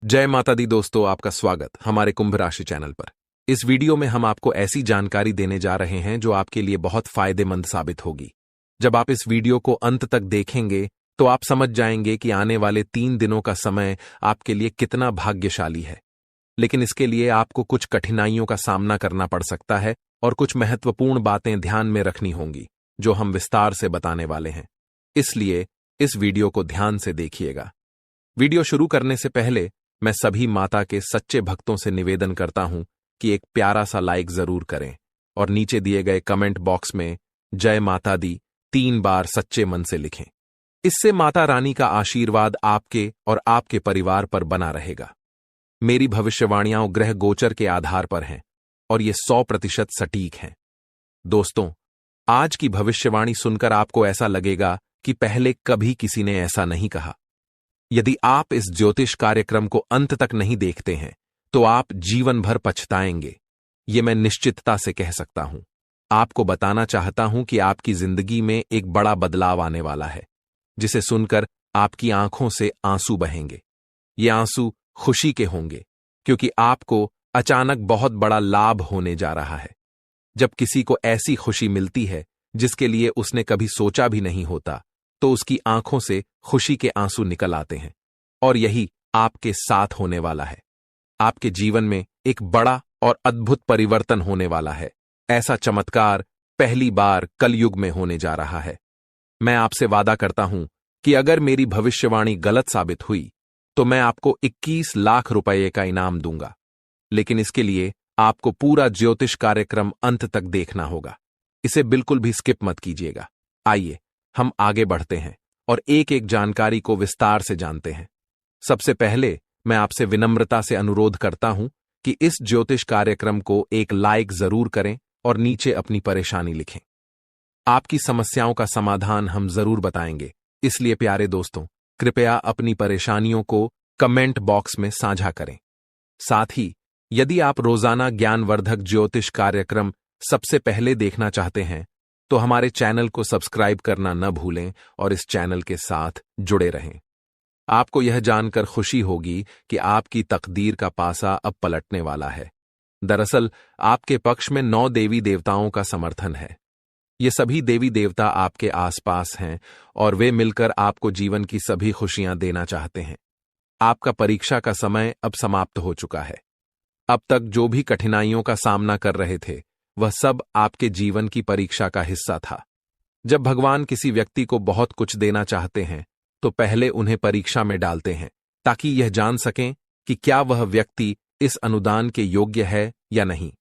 जय माता दी दोस्तों, आपका स्वागत हमारे कुंभ राशि चैनल पर। इस वीडियो में हम आपको ऐसी जानकारी देने जा रहे हैं जो आपके लिए बहुत फायदेमंद साबित होगी। जब आप इस वीडियो को अंत तक देखेंगे तो आप समझ जाएंगे कि आने वाले 3 दिनों का समय आपके लिए कितना भाग्यशाली है। लेकिन इसके लिए आपको कुछ कठिनाइयों का सामना करना पड़ सकता है और कुछ महत्वपूर्ण बातें ध्यान में रखनी होंगी जो हम विस्तार से बताने वाले हैं। इसलिए इस वीडियो को ध्यान से देखिएगा। वीडियो शुरू करने से पहले मैं सभी माता के सच्चे भक्तों से निवेदन करता हूं कि एक प्यारा सा लाइक जरूर करें और नीचे दिए गए कमेंट बॉक्स में जय माता दी 3 बार सच्चे मन से लिखें। इससे माता रानी का आशीर्वाद आपके और आपके परिवार पर बना रहेगा। मेरी भविष्यवाणियां ग्रह गोचर के आधार पर हैं और ये 100% सटीक हैं। दोस्तों, आज की भविष्यवाणी सुनकर आपको ऐसा लगेगा कि पहले कभी किसी ने ऐसा नहीं कहा। यदि आप इस ज्योतिष कार्यक्रम को अंत तक नहीं देखते हैं तो आप जीवन भर पछताएंगे, ये मैं निश्चितता से कह सकता हूं। आपको बताना चाहता हूं कि आपकी जिंदगी में एक बड़ा बदलाव आने वाला है, जिसे सुनकर आपकी आंखों से आंसू बहेंगे। ये आंसू खुशी के होंगे, क्योंकि आपको अचानक बहुत बड़ा लाभ होने जा रहा है। जब किसी को ऐसी खुशी मिलती है जिसके लिए उसने कभी सोचा भी नहीं होता, तो उसकी आंखों से खुशी के आंसू निकल आते हैं। और यही आपके साथ होने वाला है। आपके जीवन में एक बड़ा और अद्भुत परिवर्तन होने वाला है। ऐसा चमत्कार पहली बार कलयुग में होने जा रहा है। मैं आपसे वादा करता हूं कि अगर मेरी भविष्यवाणी गलत साबित हुई तो मैं आपको 21 लाख रुपए का इनाम दूंगा। लेकिन इसके लिए आपको पूरा ज्योतिष कार्यक्रम अंत तक देखना होगा। इसे बिल्कुल भी स्किप मत कीजिएगा। आइए हम आगे बढ़ते हैं और एक एक जानकारी को विस्तार से जानते हैं। सबसे पहले मैं आपसे विनम्रता से अनुरोध करता हूं कि इस ज्योतिष कार्यक्रम को एक लाइक जरूर करें और नीचे अपनी परेशानी लिखें। आपकी समस्याओं का समाधान हम जरूर बताएंगे, इसलिए प्यारे दोस्तों, कृपया अपनी परेशानियों को कमेंट बॉक्स में साझा करें। साथ ही यदि आप रोजाना ज्ञानवर्धक ज्योतिष कार्यक्रम सबसे पहले देखना चाहते हैं तो हमारे चैनल को सब्सक्राइब करना न भूलें और इस चैनल के साथ जुड़े रहें। आपको यह जानकर खुशी होगी कि आपकी तकदीर का पासा अब पलटने वाला है। दरअसल आपके पक्ष में 9 देवी देवताओं का समर्थन है। ये सभी देवी देवता आपके आसपास हैं और वे मिलकर आपको जीवन की सभी खुशियां देना चाहते हैं। आपका परीक्षा का समय अब समाप्त हो चुका है। अब तक जो भी कठिनाइयों का सामना कर रहे थे वह सब आपके जीवन की परीक्षा का हिस्सा था। जब भगवान किसी व्यक्ति को बहुत कुछ देना चाहते हैं तो पहले उन्हें परीक्षा में डालते हैं, ताकि यह जान सकें कि क्या वह व्यक्ति इस अनुदान के योग्य है या नहीं।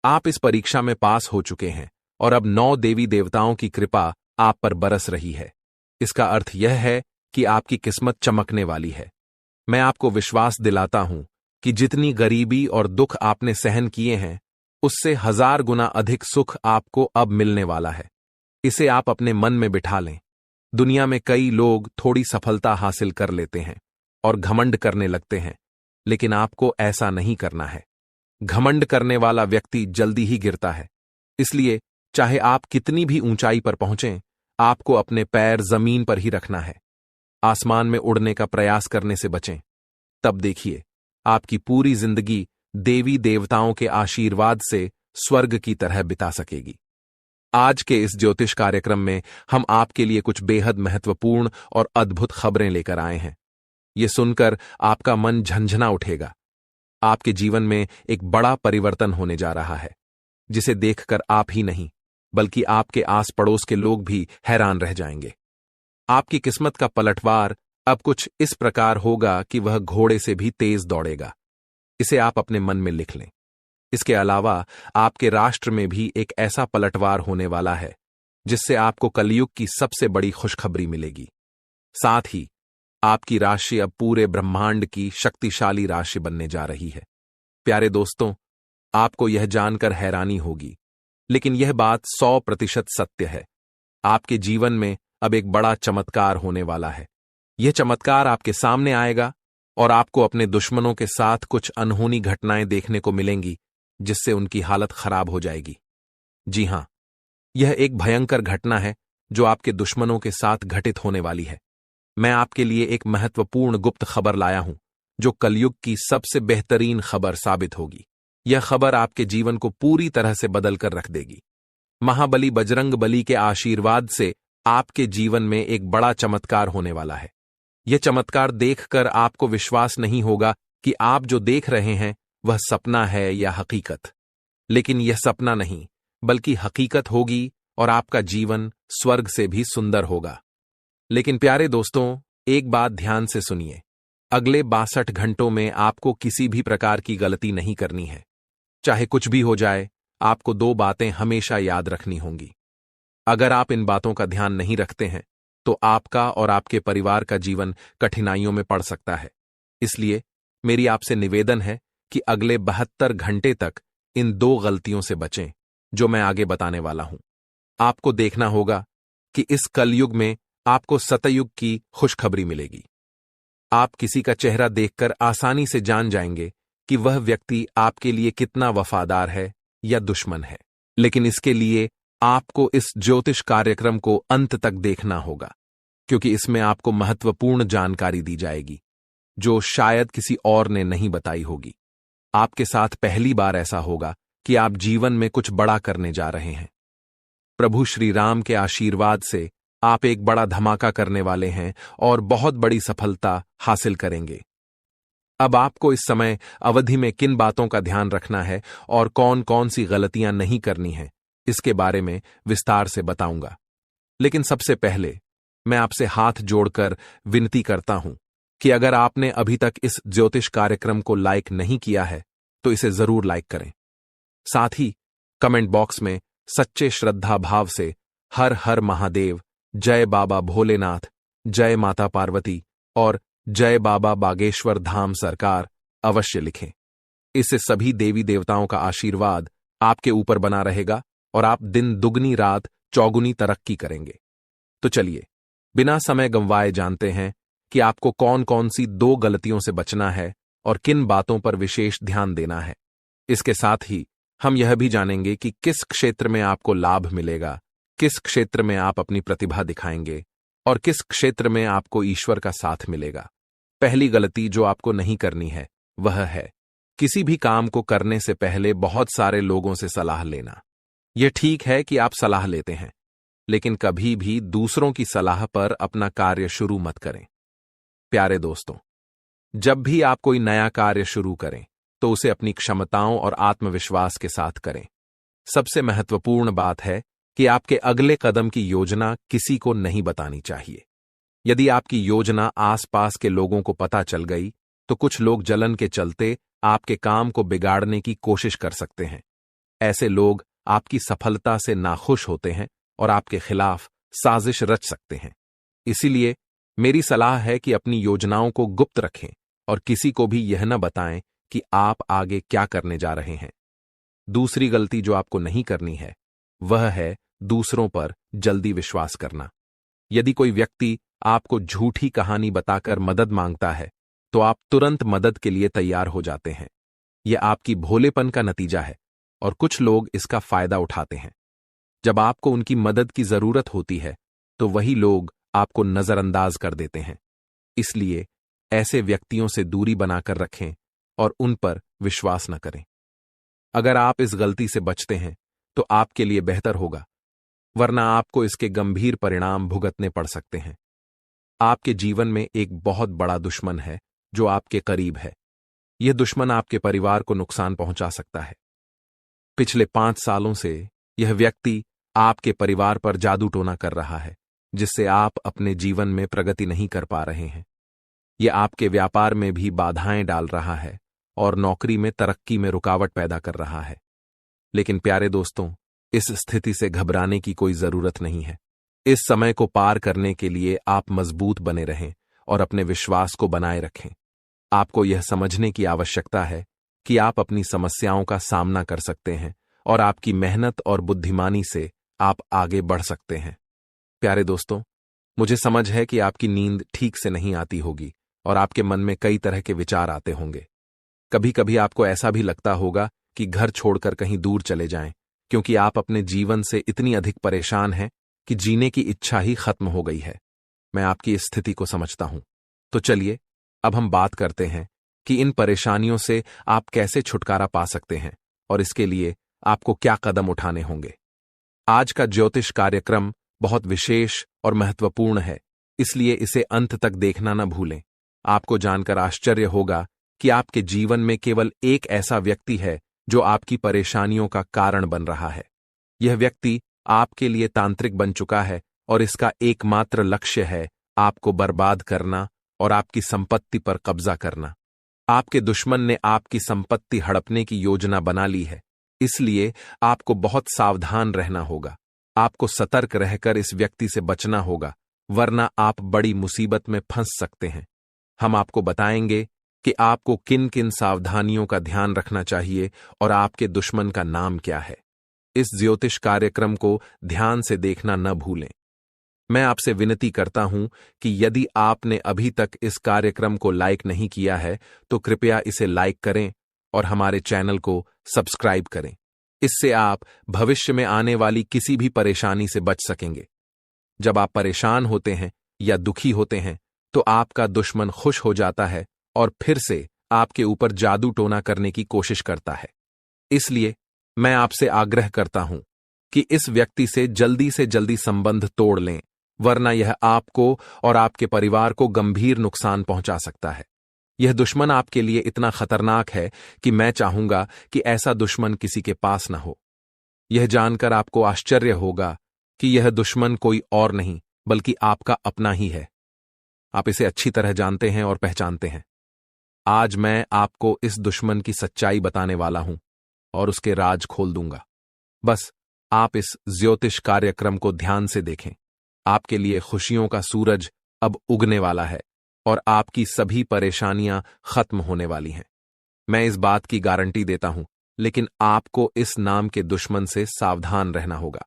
आप इस परीक्षा में पास हो चुके हैं और अब 9 देवी देवताओं की कृपा आप पर बरस रही है। इसका अर्थ यह है कि आपकी किस्मत चमकने वाली है। मैं आपको विश्वास दिलाता हूं कि जितनी गरीबी और दुख आपने सहन किए हैं, उससे 1000 गुना अधिक सुख आपको अब मिलने वाला है। इसे आप अपने मन में बिठा लें। दुनिया में कई लोग थोड़ी सफलता हासिल कर लेते हैं और घमंड करने लगते हैं, लेकिन आपको ऐसा नहीं करना है। घमंड करने वाला व्यक्ति जल्दी ही गिरता है। इसलिए चाहे आप कितनी भी ऊंचाई पर पहुंचें, आपको अपने पैर जमीन पर ही रखना है। आसमान में उड़ने का प्रयास करने से बचें। तब देखिए, आपकी पूरी जिंदगी देवी देवताओं के आशीर्वाद से स्वर्ग की तरह बिता सकेगी। आज के इस ज्योतिष कार्यक्रम में हम आपके लिए कुछ बेहद महत्वपूर्ण और अद्भुत खबरें लेकर आए हैं। ये सुनकर आपका मन झंझना उठेगा। आपके जीवन में एक बड़ा परिवर्तन होने जा रहा है, जिसे देखकर आप ही नहीं बल्कि आपके आस पड़ोस के लोग भी हैरान रह जाएंगे। आपकी किस्मत का पलटवार अब कुछ इस प्रकार होगा कि वह घोड़े से भी तेज दौड़ेगा। इसे आप अपने मन में लिख लें। इसके अलावा आपके राष्ट्र में भी एक ऐसा पलटवार होने वाला है जिससे आपको कलयुग की सबसे बड़ी खुशखबरी मिलेगी। साथ ही आपकी राशि अब पूरे ब्रह्मांड की शक्तिशाली राशि बनने जा रही है। प्यारे दोस्तों, आपको यह जानकर हैरानी होगी, लेकिन यह बात 100% सत्य है। आपके जीवन में अब एक बड़ा चमत्कार होने वाला है। यह चमत्कार आपके सामने आएगा और आपको अपने दुश्मनों के साथ कुछ अनहोनी घटनाएं देखने को मिलेंगी, जिससे उनकी हालत खराब हो जाएगी। जी हां, यह एक भयंकर घटना है जो आपके दुश्मनों के साथ घटित होने वाली है। मैं आपके लिए एक महत्वपूर्ण गुप्त खबर लाया हूं जो कलयुग की सबसे बेहतरीन खबर साबित होगी। यह खबर आपके जीवन को पूरी तरह से बदल कर रख देगी। महाबली बजरंग बली के आशीर्वाद से आपके जीवन में एक बड़ा चमत्कार होने वाला है। यह चमत्कार देखकर आपको विश्वास नहीं होगा कि आप जो देख रहे हैं वह सपना है या हकीकत। लेकिन यह सपना नहीं, बल्कि हकीकत होगी और आपका जीवन स्वर्ग से भी सुंदर होगा। लेकिन प्यारे दोस्तों, एक बात ध्यान से सुनिए। अगले 62 घंटों में आपको किसी भी प्रकार की गलती नहीं करनी है। चाहे कुछ भी हो जाए, आपको 2 बातें हमेशा याद रखनी होंगी। अगर आप इन बातों का ध्यान नहीं रखते हैं तो आपका और आपके परिवार का जीवन कठिनाइयों में पड़ सकता है। इसलिए मेरी आपसे निवेदन है कि अगले 72 घंटे तक इन 2 गलतियों से बचें जो मैं आगे बताने वाला हूं। आपको देखना होगा कि इस कलयुग में आपको सतयुग की खुशखबरी मिलेगी। आप किसी का चेहरा देखकर आसानी से जान जाएंगे कि वह व्यक्ति आपके लिए कितना वफादार है या दुश्मन है। लेकिन इसके लिए आपको इस ज्योतिष कार्यक्रम को अंत तक देखना होगा, क्योंकि इसमें आपको महत्वपूर्ण जानकारी दी जाएगी जो शायद किसी और ने नहीं बताई होगी। आपके साथ पहली बार ऐसा होगा कि आप जीवन में कुछ बड़ा करने जा रहे हैं। प्रभु श्री राम के आशीर्वाद से आप एक बड़ा धमाका करने वाले हैं और बहुत बड़ी सफलता हासिल करेंगे। अब आपको इस समय अवधि में किन बातों का ध्यान रखना है और कौन कौन सी गलतियां नहीं करनी है, इसके बारे में विस्तार से बताऊंगा। लेकिन सबसे पहले मैं आपसे हाथ जोड़कर विनती करता हूं कि अगर आपने अभी तक इस ज्योतिष कार्यक्रम को लाइक नहीं किया है तो इसे जरूर लाइक करें। साथ ही कमेंट बॉक्स में सच्चे श्रद्धा भाव से हर हर महादेव, जय बाबा भोलेनाथ, जय माता पार्वती और जय बाबा बागेश्वर धाम सरकार अवश्य लिखें। इससे सभी देवी देवताओं का आशीर्वाद आपके ऊपर बना रहेगा और आप दिन दुगनी रात चौगुनी तरक्की करेंगे। तो चलिए बिना समय गंवाए जानते हैं कि आपको कौन कौन सी 2 गलतियों से बचना है और किन बातों पर विशेष ध्यान देना है। इसके साथ ही हम यह भी जानेंगे कि किस क्षेत्र में आपको लाभ मिलेगा, किस क्षेत्र में आप अपनी प्रतिभा दिखाएंगे और किस क्षेत्र में आपको ईश्वर का साथ मिलेगा। पहली गलती जो आपको नहीं करनी है वह है किसी भी काम को करने से पहले बहुत सारे लोगों से सलाह लेना। यह ठीक है कि आप सलाह लेते हैं, लेकिन कभी भी दूसरों की सलाह पर अपना कार्य शुरू मत करें। प्यारे दोस्तों, जब भी आप कोई नया कार्य शुरू करें तो उसे अपनी क्षमताओं और आत्मविश्वास के साथ करें। सबसे महत्वपूर्ण बात है कि आपके अगले कदम की योजना किसी को नहीं बतानी चाहिए। यदि आपकी योजना आसपास के लोगों को पता चल गई तो कुछ लोग जलन के चलते आपके काम को बिगाड़ने की कोशिश कर सकते हैं। ऐसे लोग आपकी सफलता से नाखुश होते हैं और आपके खिलाफ साजिश रच सकते हैं। इसीलिए मेरी सलाह है कि अपनी योजनाओं को गुप्त रखें और किसी को भी यह न बताएं कि आप आगे क्या करने जा रहे हैं। दूसरी गलती जो आपको नहीं करनी है वह है दूसरों पर जल्दी विश्वास करना। यदि कोई व्यक्ति आपको झूठी कहानी बताकर मदद मांगता है तो आप तुरंत मदद के लिए तैयार हो जाते हैं। यह आपकी भोलेपन का नतीजा है और कुछ लोग इसका फायदा उठाते हैं। जब आपको उनकी मदद की जरूरत होती है तो वही लोग आपको नजरअंदाज कर देते हैं। इसलिए ऐसे व्यक्तियों से दूरी बनाकर रखें और उन पर विश्वास न करें। अगर आप इस गलती से बचते हैं तो आपके लिए बेहतर होगा, वरना आपको इसके गंभीर परिणाम भुगतने पड़ सकते हैं। आपके जीवन में एक बहुत बड़ा दुश्मन है जो आपके करीब है। यह दुश्मन आपके परिवार को नुकसान पहुंचा सकता है। पिछले 5 सालों से यह व्यक्ति आपके परिवार पर जादू टोना कर रहा है, जिससे आप अपने जीवन में प्रगति नहीं कर पा रहे हैं। यह आपके व्यापार में भी बाधाएं डाल रहा है और नौकरी में तरक्की में रुकावट पैदा कर रहा है। लेकिन प्यारे दोस्तों, इस स्थिति से घबराने की कोई जरूरत नहीं है। इस समय को पार करने के लिए आप मजबूत बने रहें और अपने विश्वास को बनाए रखें। आपको यह समझने की आवश्यकता है कि आप अपनी समस्याओं का सामना कर सकते हैं और आपकी मेहनत और बुद्धिमानी से आप आगे बढ़ सकते हैं। प्यारे दोस्तों, मुझे समझ है कि आपकी नींद ठीक से नहीं आती होगी और आपके मन में कई तरह के विचार आते होंगे। कभी कभी आपको ऐसा भी लगता होगा कि घर छोड़कर कहीं दूर चले जाएं, क्योंकि आप अपने जीवन से इतनी अधिक परेशान हैं कि जीने की इच्छा ही खत्म हो गई है। मैं आपकी इस स्थिति को समझता हूं। तो चलिए अब हम बात करते हैं कि इन परेशानियों से आप कैसे छुटकारा पा सकते हैं और इसके लिए आपको क्या कदम उठाने होंगे। आज का ज्योतिष कार्यक्रम बहुत विशेष और महत्वपूर्ण है, इसलिए इसे अंत तक देखना न भूलें। आपको जानकर आश्चर्य होगा कि आपके जीवन में केवल एक ऐसा व्यक्ति है जो आपकी परेशानियों का कारण बन रहा है। यह व्यक्ति आपके लिए तांत्रिक बन चुका है और इसका एकमात्र लक्ष्य है आपको बर्बाद करना और आपकी संपत्ति पर कब्जा करना। आपके दुश्मन ने आपकी संपत्ति हड़पने की योजना बना ली है, इसलिए आपको बहुत सावधान रहना होगा। आपको सतर्क रहकर इस व्यक्ति से बचना होगा, वरना आप बड़ी मुसीबत में फंस सकते हैं। हम आपको बताएंगे कि आपको किन किन सावधानियों का ध्यान रखना चाहिए और आपके दुश्मन का नाम क्या है। इस ज्योतिष कार्यक्रम को ध्यान से देखना न भूलें। मैं आपसे विनती करता हूं कि यदि आपने अभी तक इस कार्यक्रम को लाइक नहीं किया है तो कृपया इसे लाइक करें और हमारे चैनल को सब्सक्राइब करें। इससे आप भविष्य में आने वाली किसी भी परेशानी से बच सकेंगे। जब आप परेशान होते हैं या दुखी होते हैं तो आपका दुश्मन खुश हो जाता है और फिर से आपके ऊपर जादू टोना करने की कोशिश करता है। इसलिए मैं आपसे आग्रह करता हूं कि इस व्यक्ति से जल्दी संबंध तोड़ लें, वरना यह आपको और आपके परिवार को गंभीर नुकसान पहुंचा सकता है। यह दुश्मन आपके लिए इतना खतरनाक है कि मैं चाहूंगा कि ऐसा दुश्मन किसी के पास न हो। यह जानकर आपको आश्चर्य होगा कि यह दुश्मन कोई और नहीं बल्कि आपका अपना ही है। आप इसे अच्छी तरह जानते हैं और पहचानते हैं। आज मैं आपको इस दुश्मन की सच्चाई बताने वाला हूं और उसके राज खोल दूंगा। बस आप इस ज्योतिष कार्यक्रम को ध्यान से देखें। आपके लिए खुशियों का सूरज अब उगने वाला है और आपकी सभी परेशानियां खत्म होने वाली हैं। मैं इस बात की गारंटी देता हूं, लेकिन आपको इस नाम के दुश्मन से सावधान रहना होगा।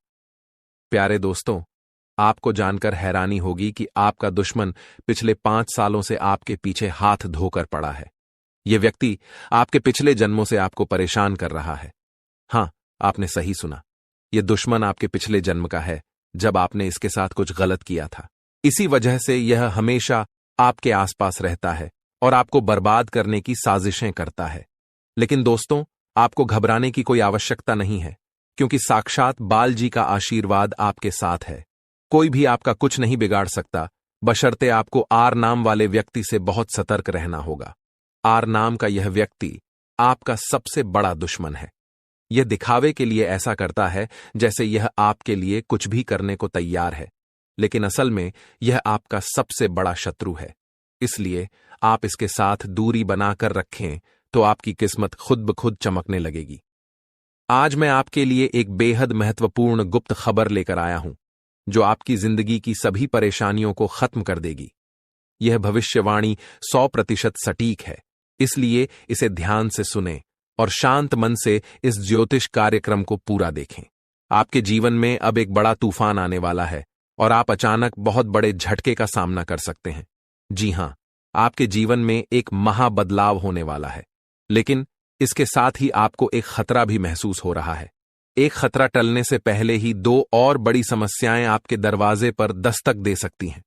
प्यारे दोस्तों, आपको जानकर हैरानी होगी कि आपका दुश्मन पिछले 5 सालों से आपके पीछे हाथ धोकर पड़ा है। यह व्यक्ति आपके पिछले जन्मों से आपको परेशान कर रहा है। हां, आपने सही सुना। यह दुश्मन आपके पिछले जन्म का है, जब आपने इसके साथ कुछ गलत किया था। इसी वजह से यह हमेशा आपके आसपास रहता है और आपको बर्बाद करने की साजिशें करता है। लेकिन दोस्तों, आपको घबराने की कोई आवश्यकता नहीं है, क्योंकि साक्षात बाल जी का आशीर्वाद आपके साथ है। कोई भी आपका कुछ नहीं बिगाड़ सकता, बशर्ते आपको आर नाम वाले व्यक्ति से बहुत सतर्क रहना होगा। आर नाम का यह व्यक्ति आपका सबसे बड़ा दुश्मन है। यह दिखावे के लिए ऐसा करता है जैसे यह आपके लिए कुछ भी करने को तैयार है, लेकिन असल में यह आपका सबसे बड़ा शत्रु है। इसलिए आप इसके साथ दूरी बनाकर रखें तो आपकी किस्मत खुद ब खुद चमकने लगेगी। आज मैं आपके लिए एक बेहद महत्वपूर्ण गुप्त खबर लेकर आया हूं, जो आपकी जिंदगी की सभी परेशानियों को खत्म कर देगी। यह भविष्यवाणी 100% सटीक है, इसलिए इसे ध्यान से सुनें और शांत मन से इस ज्योतिष कार्यक्रम को पूरा देखें। आपके जीवन में अब एक बड़ा तूफान आने वाला है और आप अचानक बहुत बड़े झटके का सामना कर सकते हैं। जी हां, आपके जीवन में एक महाबदलाव होने वाला है, लेकिन इसके साथ ही आपको एक खतरा भी महसूस हो रहा है। एक खतरा टलने से पहले ही 2 और बड़ी समस्याएं आपके दरवाजे पर दस्तक दे सकती हैं।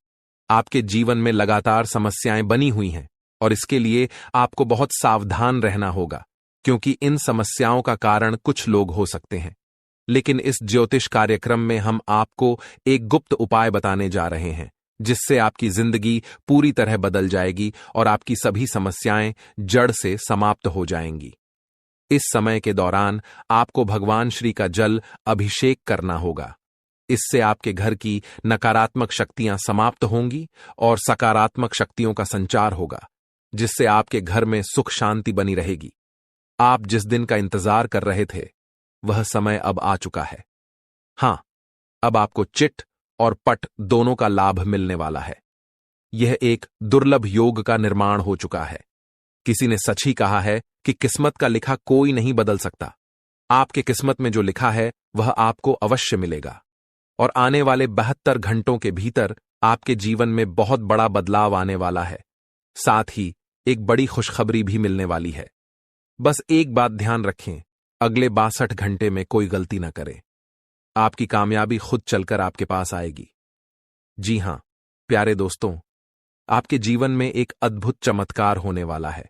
आपके जीवन में लगातार समस्याएं बनी हुई हैं और इसके लिए आपको बहुत सावधान रहना होगा, क्योंकि इन समस्याओं का कारण कुछ लोग हो सकते हैं। लेकिन इस ज्योतिष कार्यक्रम में हम आपको एक गुप्त उपाय बताने जा रहे हैं, जिससे आपकी जिंदगी पूरी तरह बदल जाएगी और आपकी सभी समस्याएं जड़ से समाप्त हो जाएंगी। इस समय के दौरान आपको भगवान श्री का जल अभिषेक करना होगा। इससे आपके घर की नकारात्मक शक्तियां समाप्त होंगी और सकारात्मक शक्तियों का संचार होगा, जिससे आपके घर में सुख शांति बनी रहेगी। आप जिस दिन का इंतजार कर रहे थे, वह समय अब आ चुका है। हां, अब आपको चिट और पट दोनों का लाभ मिलने वाला है। यह एक दुर्लभ योग का निर्माण हो चुका है। किसी ने सच ही कहा है कि किस्मत का लिखा कोई नहीं बदल सकता। आपके किस्मत में जो लिखा है वह आपको अवश्य मिलेगा और आने वाले 72 घंटों के भीतर आपके जीवन में बहुत बड़ा बदलाव आने वाला है। साथ ही एक बड़ी खुशखबरी भी मिलने वाली है। बस एक बात ध्यान रखें, अगले 62 घंटे में कोई गलती न करें। आपकी कामयाबी खुद चलकर आपके पास आएगी। जी हां, प्यारे दोस्तों, आपके जीवन में एक अद्भुत चमत्कार होने वाला है।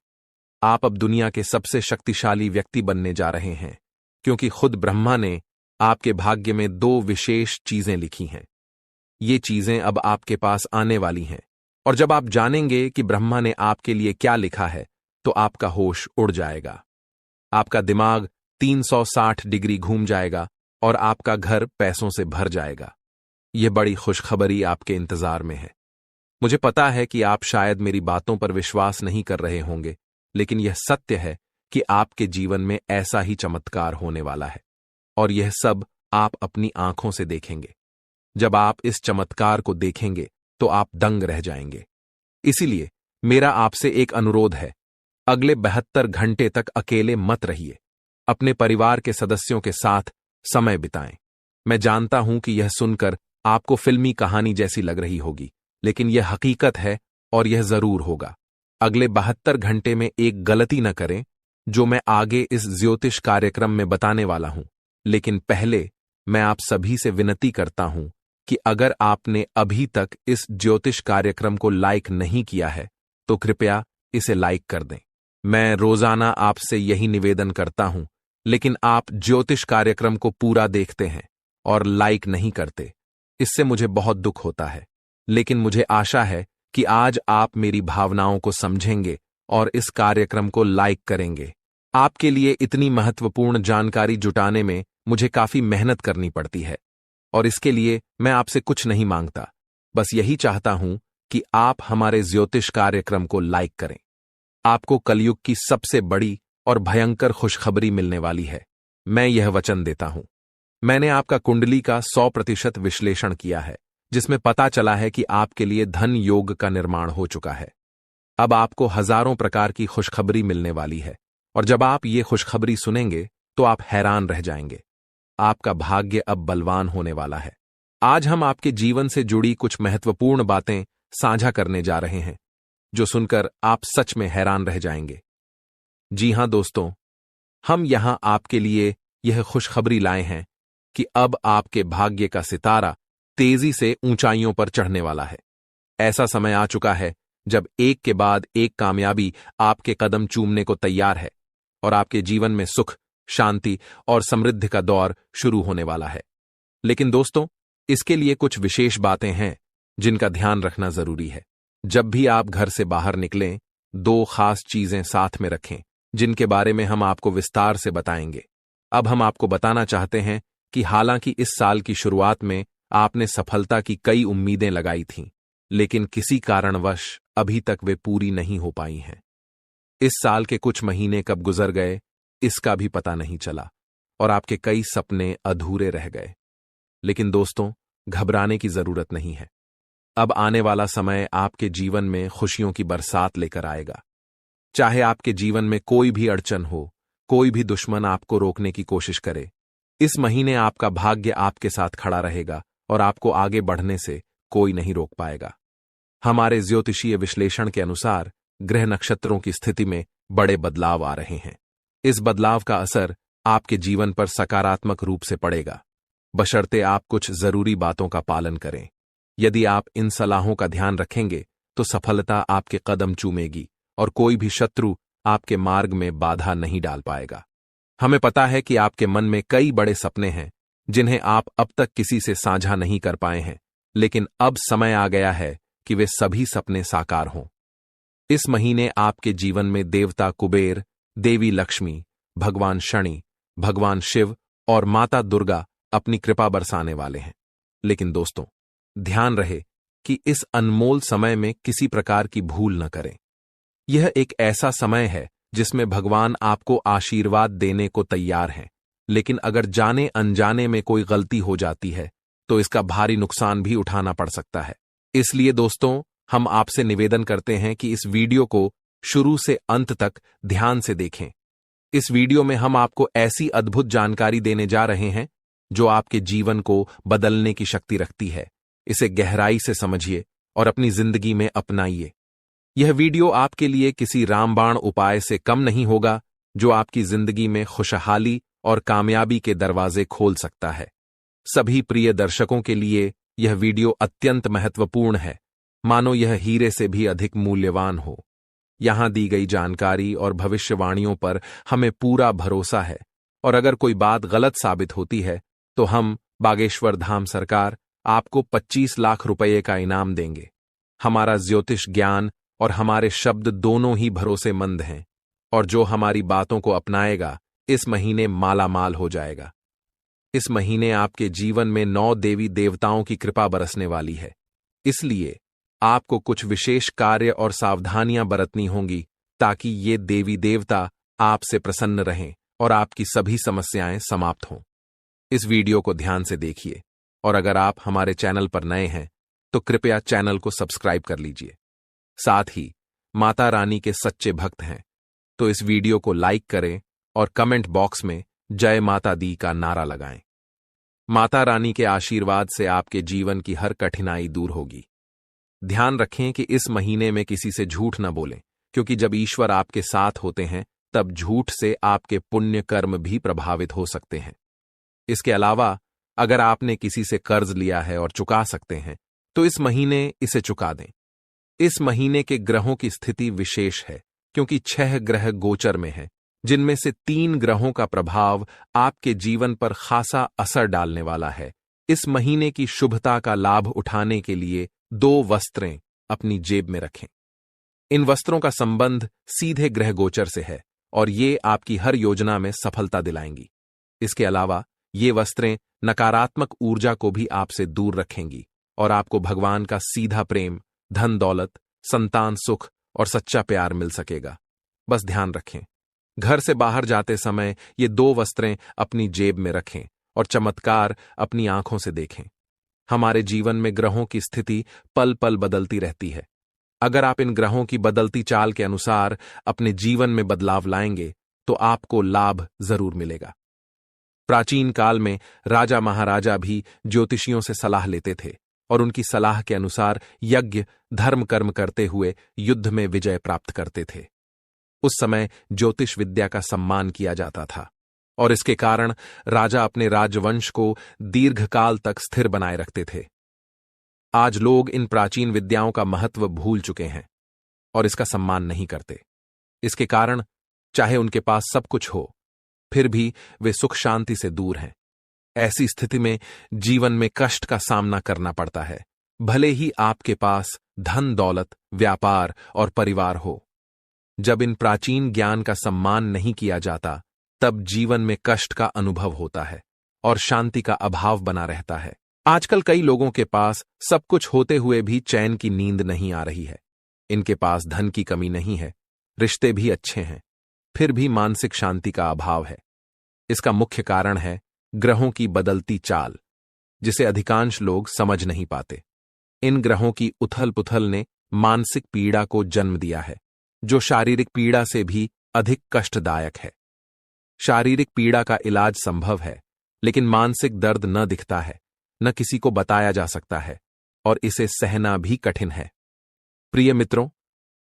आप अब दुनिया के सबसे शक्तिशाली व्यक्ति बनने जा रहे हैं, क्योंकि खुद ब्रह्मा ने आपके भाग्य में 2 विशेष चीजें लिखी हैं। ये चीजें अब आपके पास आने वाली हैं, और जब आप जानेंगे कि ब्रह्मा ने आपके लिए क्या लिखा है, तो आपका होश उड़ जाएगा। आपका दिमाग 360 डिग्री घूम जाएगा और आपका घर पैसों से भर जाएगा। यह बड़ी खुशखबरी आपके इंतजार में है। मुझे पता है कि आप शायद मेरी बातों पर विश्वास नहीं कर रहे होंगे, लेकिन यह सत्य है कि आपके जीवन में ऐसा ही चमत्कार होने वाला है, और यह सब आप अपनी आंखों से देखेंगे। जब आप इस चमत्कार को देखेंगे तो आप दंग रह जाएंगे। इसीलिए मेरा आपसे एक अनुरोध है, अगले 72 घंटे तक अकेले मत रहिए। अपने परिवार के सदस्यों के साथ समय बिताएं। मैं जानता हूं कि यह सुनकर आपको फिल्मी कहानी जैसी लग रही होगी, लेकिन यह हकीकत है और यह जरूर होगा। अगले 72 घंटे में एक गलती न करें, जो मैं आगे इस ज्योतिष कार्यक्रम में बताने वाला हूं। लेकिन पहले मैं आप सभी से विनती करता हूं कि अगर आपने अभी तक इस ज्योतिष कार्यक्रम को लाइक नहीं किया है, तो कृपया इसे लाइक कर दें। मैं रोजाना आपसे यही निवेदन करता हूं, लेकिन आप ज्योतिष कार्यक्रम को पूरा देखते हैं और लाइक नहीं करते। इससे मुझे बहुत दुख होता है, लेकिन मुझे आशा है कि आज आप मेरी भावनाओं को समझेंगे और इस कार्यक्रम को लाइक करेंगे। आपके लिए इतनी महत्वपूर्ण जानकारी जुटाने में मुझे काफी मेहनत करनी पड़ती है, और इसके लिए मैं आपसे कुछ नहीं मांगता, बस यही चाहता हूं कि आप हमारे ज्योतिष कार्यक्रम को लाइक करें। आपको कलयुग की सबसे बड़ी और भयंकर खुशखबरी मिलने वाली है। मैं यह वचन देता हूं। मैंने आपका कुंडली का 100% विश्लेषण किया है, जिसमें पता चला है कि आपके लिए धन योग का निर्माण हो चुका है। अब आपको हजारों प्रकार की खुशखबरी मिलने वाली है, और जब आप ये खुशखबरी सुनेंगे तो आप हैरान रह जाएंगे। आपका भाग्य अब बलवान होने वाला है। आज हम आपके जीवन से जुड़ी कुछ महत्वपूर्ण बातें साझा करने जा रहे हैं, जो सुनकर आप सच में हैरान रह जाएंगे। जी हां दोस्तों, हम यहां आपके लिए यह खुशखबरी लाए हैं कि अब आपके भाग्य का सितारा तेजी से ऊंचाइयों पर चढ़ने वाला है। ऐसा समय आ चुका है जब एक के बाद एक कामयाबी आपके कदम चूमने को तैयार है, और आपके जीवन में सुख, शांति और समृद्धि का दौर शुरू होने वाला है। लेकिन दोस्तों, इसके लिए कुछ विशेष बातें हैं जिनका ध्यान रखना जरूरी है। जब भी आप घर से बाहर निकलें, 2 खास चीजें साथ में रखें, जिनके बारे में हम आपको विस्तार से बताएंगे। अब हम आपको बताना चाहते हैं कि हालांकि इस साल की शुरुआत में आपने सफलता की कई उम्मीदें लगाई थीं, लेकिन किसी कारणवश अभी तक वे पूरी नहीं हो पाई हैं। इस साल के कुछ महीने कब गुजर गए, इसका भी पता नहीं चला, और आपके कई सपने अधूरे रह गए। लेकिन दोस्तों, घबराने की जरूरत नहीं है। अब आने वाला समय आपके जीवन में खुशियों की बरसात लेकर आएगा। चाहे आपके जीवन में कोई भी अड़चन हो, कोई भी दुश्मन आपको रोकने की कोशिश करे, इस महीने आपका भाग्य आपके साथ खड़ा रहेगा और आपको आगे बढ़ने से कोई नहीं रोक पाएगा। हमारे ज्योतिषीय विश्लेषण के अनुसार ग्रह नक्षत्रों की स्थिति में बड़े बदलाव आ रहे हैं। इस बदलाव का असर आपके जीवन पर सकारात्मक रूप से पड़ेगा, बशर्ते आप कुछ जरूरी बातों का पालन करें। यदि आप इन सलाहों का ध्यान रखेंगे तो सफलता आपके कदम चूमेगी और कोई भी शत्रु आपके मार्ग में बाधा नहीं डाल पाएगा। हमें पता है कि आपके मन में कई बड़े सपने हैं जिन्हें आप अब तक किसी से साझा नहीं कर पाए हैं, लेकिन अब समय आ गया है कि वे सभी सपने साकार हों। इस महीने आपके जीवन में देवता कुबेर, देवी लक्ष्मी, भगवान शनि, भगवान शिव और माता दुर्गा अपनी कृपा बरसाने वाले हैं। लेकिन दोस्तों, ध्यान रहे कि इस अनमोल समय में किसी प्रकार की भूल न करें। यह एक ऐसा समय है जिसमें भगवान आपको आशीर्वाद देने को तैयार हैं, लेकिन अगर जाने अनजाने में कोई गलती हो जाती है तो इसका भारी नुकसान भी उठाना पड़ सकता है। इसलिए दोस्तों, हम आपसे निवेदन करते हैं कि इस वीडियो को शुरू से अंत तक ध्यान से देखें। इस वीडियो में हम आपको ऐसी अद्भुत जानकारी देने जा रहे हैं जो आपके जीवन को बदलने की शक्ति रखती है। इसे गहराई से समझिए और अपनी जिंदगी में अपनाइए। यह वीडियो आपके लिए किसी रामबाण उपाय से कम नहीं होगा, जो आपकी जिंदगी में खुशहाली और कामयाबी के दरवाजे खोल सकता है। सभी प्रिय दर्शकों के लिए यह वीडियो अत्यंत महत्वपूर्ण है, मानो यह हीरे से भी अधिक मूल्यवान हो। यहाँ दी गई जानकारी और भविष्यवाणियों पर हमें पूरा भरोसा है, और अगर कोई बात गलत साबित होती है तो हम बागेश्वर धाम सरकार आपको 25 लाख रुपये का इनाम देंगे। हमारा ज्योतिष ज्ञान और हमारे शब्द दोनों ही भरोसेमंद हैं, और जो हमारी बातों को अपनाएगा इस महीने माला माल हो जाएगा। इस महीने आपके जीवन में 9 देवी देवताओं की कृपा बरसने वाली है, इसलिए आपको कुछ विशेष कार्य और सावधानियां बरतनी होंगी ताकि ये देवी देवता आपसे प्रसन्न रहें और आपकी सभी समस्याएं समाप्त हों। इस वीडियो को ध्यान से देखिए, और अगर आप हमारे चैनल पर नए हैं तो कृपया चैनल को सब्सक्राइब कर लीजिए। साथ ही माता रानी के सच्चे भक्त हैं तो इस वीडियो को लाइक करें और कमेंट बॉक्स में जय माता दी का नारा लगाएं। माता रानी के आशीर्वाद से आपके जीवन की हर कठिनाई दूर होगी। ध्यान रखें कि इस महीने में किसी से झूठ न बोलें, क्योंकि जब ईश्वर आपके साथ होते हैं तब झूठ से आपके पुण्य कर्म भी प्रभावित हो सकते हैं। इसके अलावा अगर आपने किसी से कर्ज लिया है और चुका सकते हैं तो इस महीने इसे चुका दें। इस महीने के ग्रहों की स्थिति विशेष है, क्योंकि 6 ग्रह गोचर में हैं, जिनमें से 3 ग्रहों का प्रभाव आपके जीवन पर खासा असर डालने वाला है। इस महीने की शुभता का लाभ उठाने के लिए 2 वस्त्रें अपनी जेब में रखें। इन वस्त्रों का संबंध सीधे ग्रह गोचर से है और ये आपकी हर योजना में सफलता दिलाएंगी। इसके अलावा ये वस्त्रें नकारात्मक ऊर्जा को भी आपसे दूर रखेंगी और आपको भगवान का सीधा प्रेम, धन दौलत, संतान सुख और सच्चा प्यार मिल सकेगा। बस ध्यान रखें, घर से बाहर जाते समय ये 2 वस्त्रें अपनी जेब में रखें और चमत्कार अपनी आंखों से देखें। हमारे जीवन में ग्रहों की स्थिति पल पल बदलती रहती है। अगर आप इन ग्रहों की बदलती चाल के अनुसार अपने जीवन में बदलाव लाएंगे तो आपको लाभ जरूर मिलेगा। प्राचीन काल में राजा महाराजा भी ज्योतिषियों से सलाह लेते थे और उनकी सलाह के अनुसार यज्ञ, धर्म कर्म करते हुए युद्ध में विजय प्राप्त करते थे। उस समय ज्योतिष विद्या का सम्मान किया जाता था और इसके कारण राजा अपने राजवंश को दीर्घकाल तक स्थिर बनाए रखते थे। आज लोग इन प्राचीन विद्याओं का महत्व भूल चुके हैं और इसका सम्मान नहीं करते। इसके कारण चाहे उनके पास सब कुछ हो, फिर भी वे सुख शांति से दूर हैं। ऐसी स्थिति में जीवन में कष्ट का सामना करना पड़ता है, भले ही आपके पास धन दौलत, व्यापार और परिवार हो। जब इन प्राचीन ज्ञान का सम्मान नहीं किया जाता तब जीवन में कष्ट का अनुभव होता है और शांति का अभाव बना रहता है। आजकल कई लोगों के पास सब कुछ होते हुए भी चैन की नींद नहीं आ रही है। इनके पास धन की कमी नहीं है, रिश्ते भी अच्छे हैं, फिर भी मानसिक शांति का अभाव है। इसका मुख्य कारण है ग्रहों की बदलती चाल, जिसे अधिकांश लोग समझ नहीं पाते। इन ग्रहों की उथल पुथल ने मानसिक पीड़ा को जन्म दिया है, जो शारीरिक पीड़ा से भी अधिक कष्टदायक है। शारीरिक पीड़ा का इलाज संभव है, लेकिन मानसिक दर्द न दिखता है, न किसी को बताया जा सकता है और इसे सहना भी कठिन है। प्रिय मित्रों,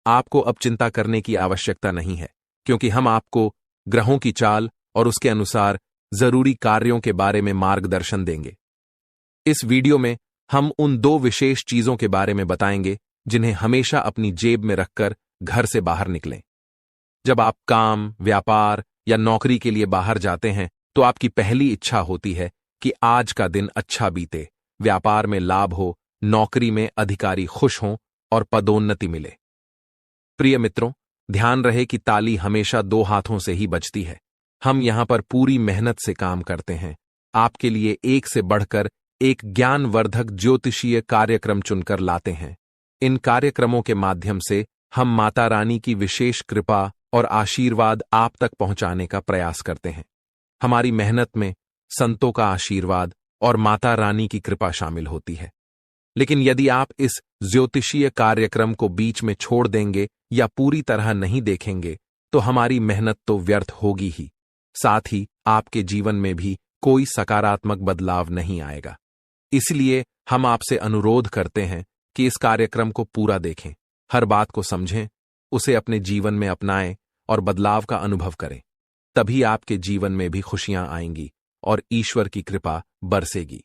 आपको अब चिंता करने की आवश्यकता नहीं है, क्योंकि हम आपको ग्रहों की चाल और उसके अनुसार जरूरी कार्यों के बारे में मार्गदर्शन देंगे। इस वीडियो में हम उन 2 विशेष चीजों के बारे में बताएंगे जिन्हें हमेशा अपनी जेब में रखकर घर से बाहर निकलें। जब आप काम, व्यापार या नौकरी के लिए बाहर जाते हैं तो आपकी पहली इच्छा होती है कि आज का दिन अच्छा बीते, व्यापार में लाभ हो, नौकरी में अधिकारी खुश हों और पदोन्नति मिले। प्रिय मित्रों, ध्यान रहे कि ताली हमेशा 2 हाथों से ही बजती है। हम यहां पर पूरी मेहनत से काम करते हैं, आपके लिए एक से बढ़कर एक ज्ञानवर्धक ज्योतिषीय कार्यक्रम चुनकर लाते हैं। इन कार्यक्रमों के माध्यम से हम माता रानी की विशेष कृपा और आशीर्वाद आप तक पहुंचाने का प्रयास करते हैं। हमारी मेहनत में संतों का आशीर्वाद और माता रानी की कृपा शामिल होती है। लेकिन यदि आप इस ज्योतिषीय कार्यक्रम को बीच में छोड़ देंगे या पूरी तरह नहीं देखेंगे तो हमारी मेहनत तो व्यर्थ होगी ही, साथ ही आपके जीवन में भी कोई सकारात्मक बदलाव नहीं आएगा। इसलिए हम आपसे अनुरोध करते हैं कि इस कार्यक्रम को पूरा देखें, हर बात को समझें, उसे अपने जीवन में अपनाएं और बदलाव का अनुभव करें। तभी आपके जीवन में भी खुशियां आएंगी और ईश्वर की कृपा बरसेगी।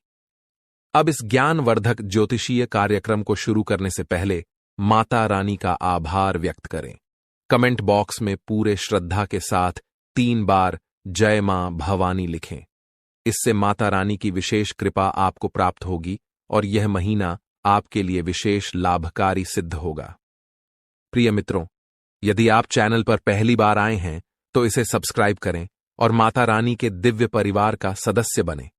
अब इस ज्ञानवर्धक ज्योतिषीय कार्यक्रम को शुरू करने से पहले माता रानी का आभार व्यक्त करें। कमेंट बॉक्स में पूरे श्रद्धा के साथ 3 बार जय मां भवानी लिखें। इससे माता रानी की विशेष कृपा आपको प्राप्त होगी और यह महीना आपके लिए विशेष लाभकारी सिद्ध होगा। प्रिय मित्रों, यदि आप चैनल पर पहली बार आए हैं तो इसे सब्सक्राइब करें और माता रानी के दिव्य परिवार का सदस्य बनें।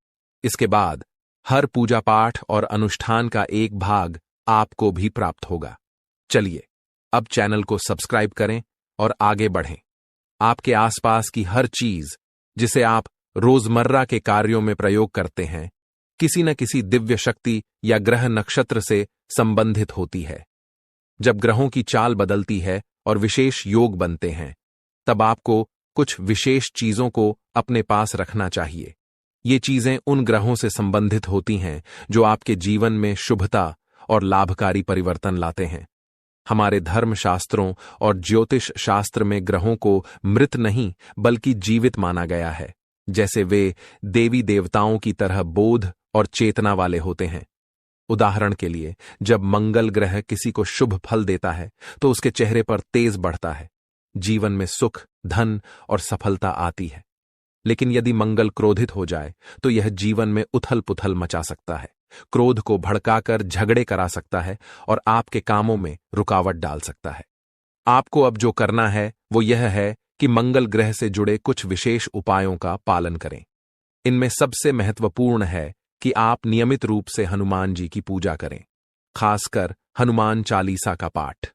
इसके बाद हर पूजा पाठ और अनुष्ठान का एक भाग आपको भी प्राप्त होगा। चलिए अब चैनल को सब्सक्राइब करें और आगे बढ़ें। आपके आसपास की हर चीज जिसे आप रोजमर्रा के कार्यों में प्रयोग करते हैं, किसी न किसी दिव्य शक्ति या ग्रह नक्षत्र से संबंधित होती है। जब ग्रहों की चाल बदलती है और विशेष योग बनते हैं, तब आपको कुछ विशेष चीजों को अपने पास रखना चाहिए। ये चीजें उन ग्रहों से संबंधित होती हैं जो आपके जीवन में शुभता और लाभकारी परिवर्तन लाते हैं। हमारे धर्म शास्त्रों और ज्योतिष शास्त्र में ग्रहों को मृत नहीं बल्कि जीवित माना गया है, जैसे वे देवी देवताओं की तरह बोध और चेतना वाले होते हैं। उदाहरण के लिए, जब मंगल ग्रह किसी को शुभ फल देता है तो उसके चेहरे पर तेज बढ़ता है, जीवन में सुख, धन और सफलता आती है। लेकिन यदि मंगल क्रोधित हो जाए तो यह जीवन में उथल पुथल मचा सकता है, क्रोध को भड़काकर झगड़े करा सकता है और आपके कामों में रुकावट डाल सकता है। आपको अब जो करना है वो यह है कि मंगल ग्रह से जुड़े कुछ विशेष उपायों का पालन करें। इनमें सबसे महत्वपूर्ण है कि आप नियमित रूप से हनुमान जी की पूजा करें, खासकर हनुमान चालीसा का पाठ।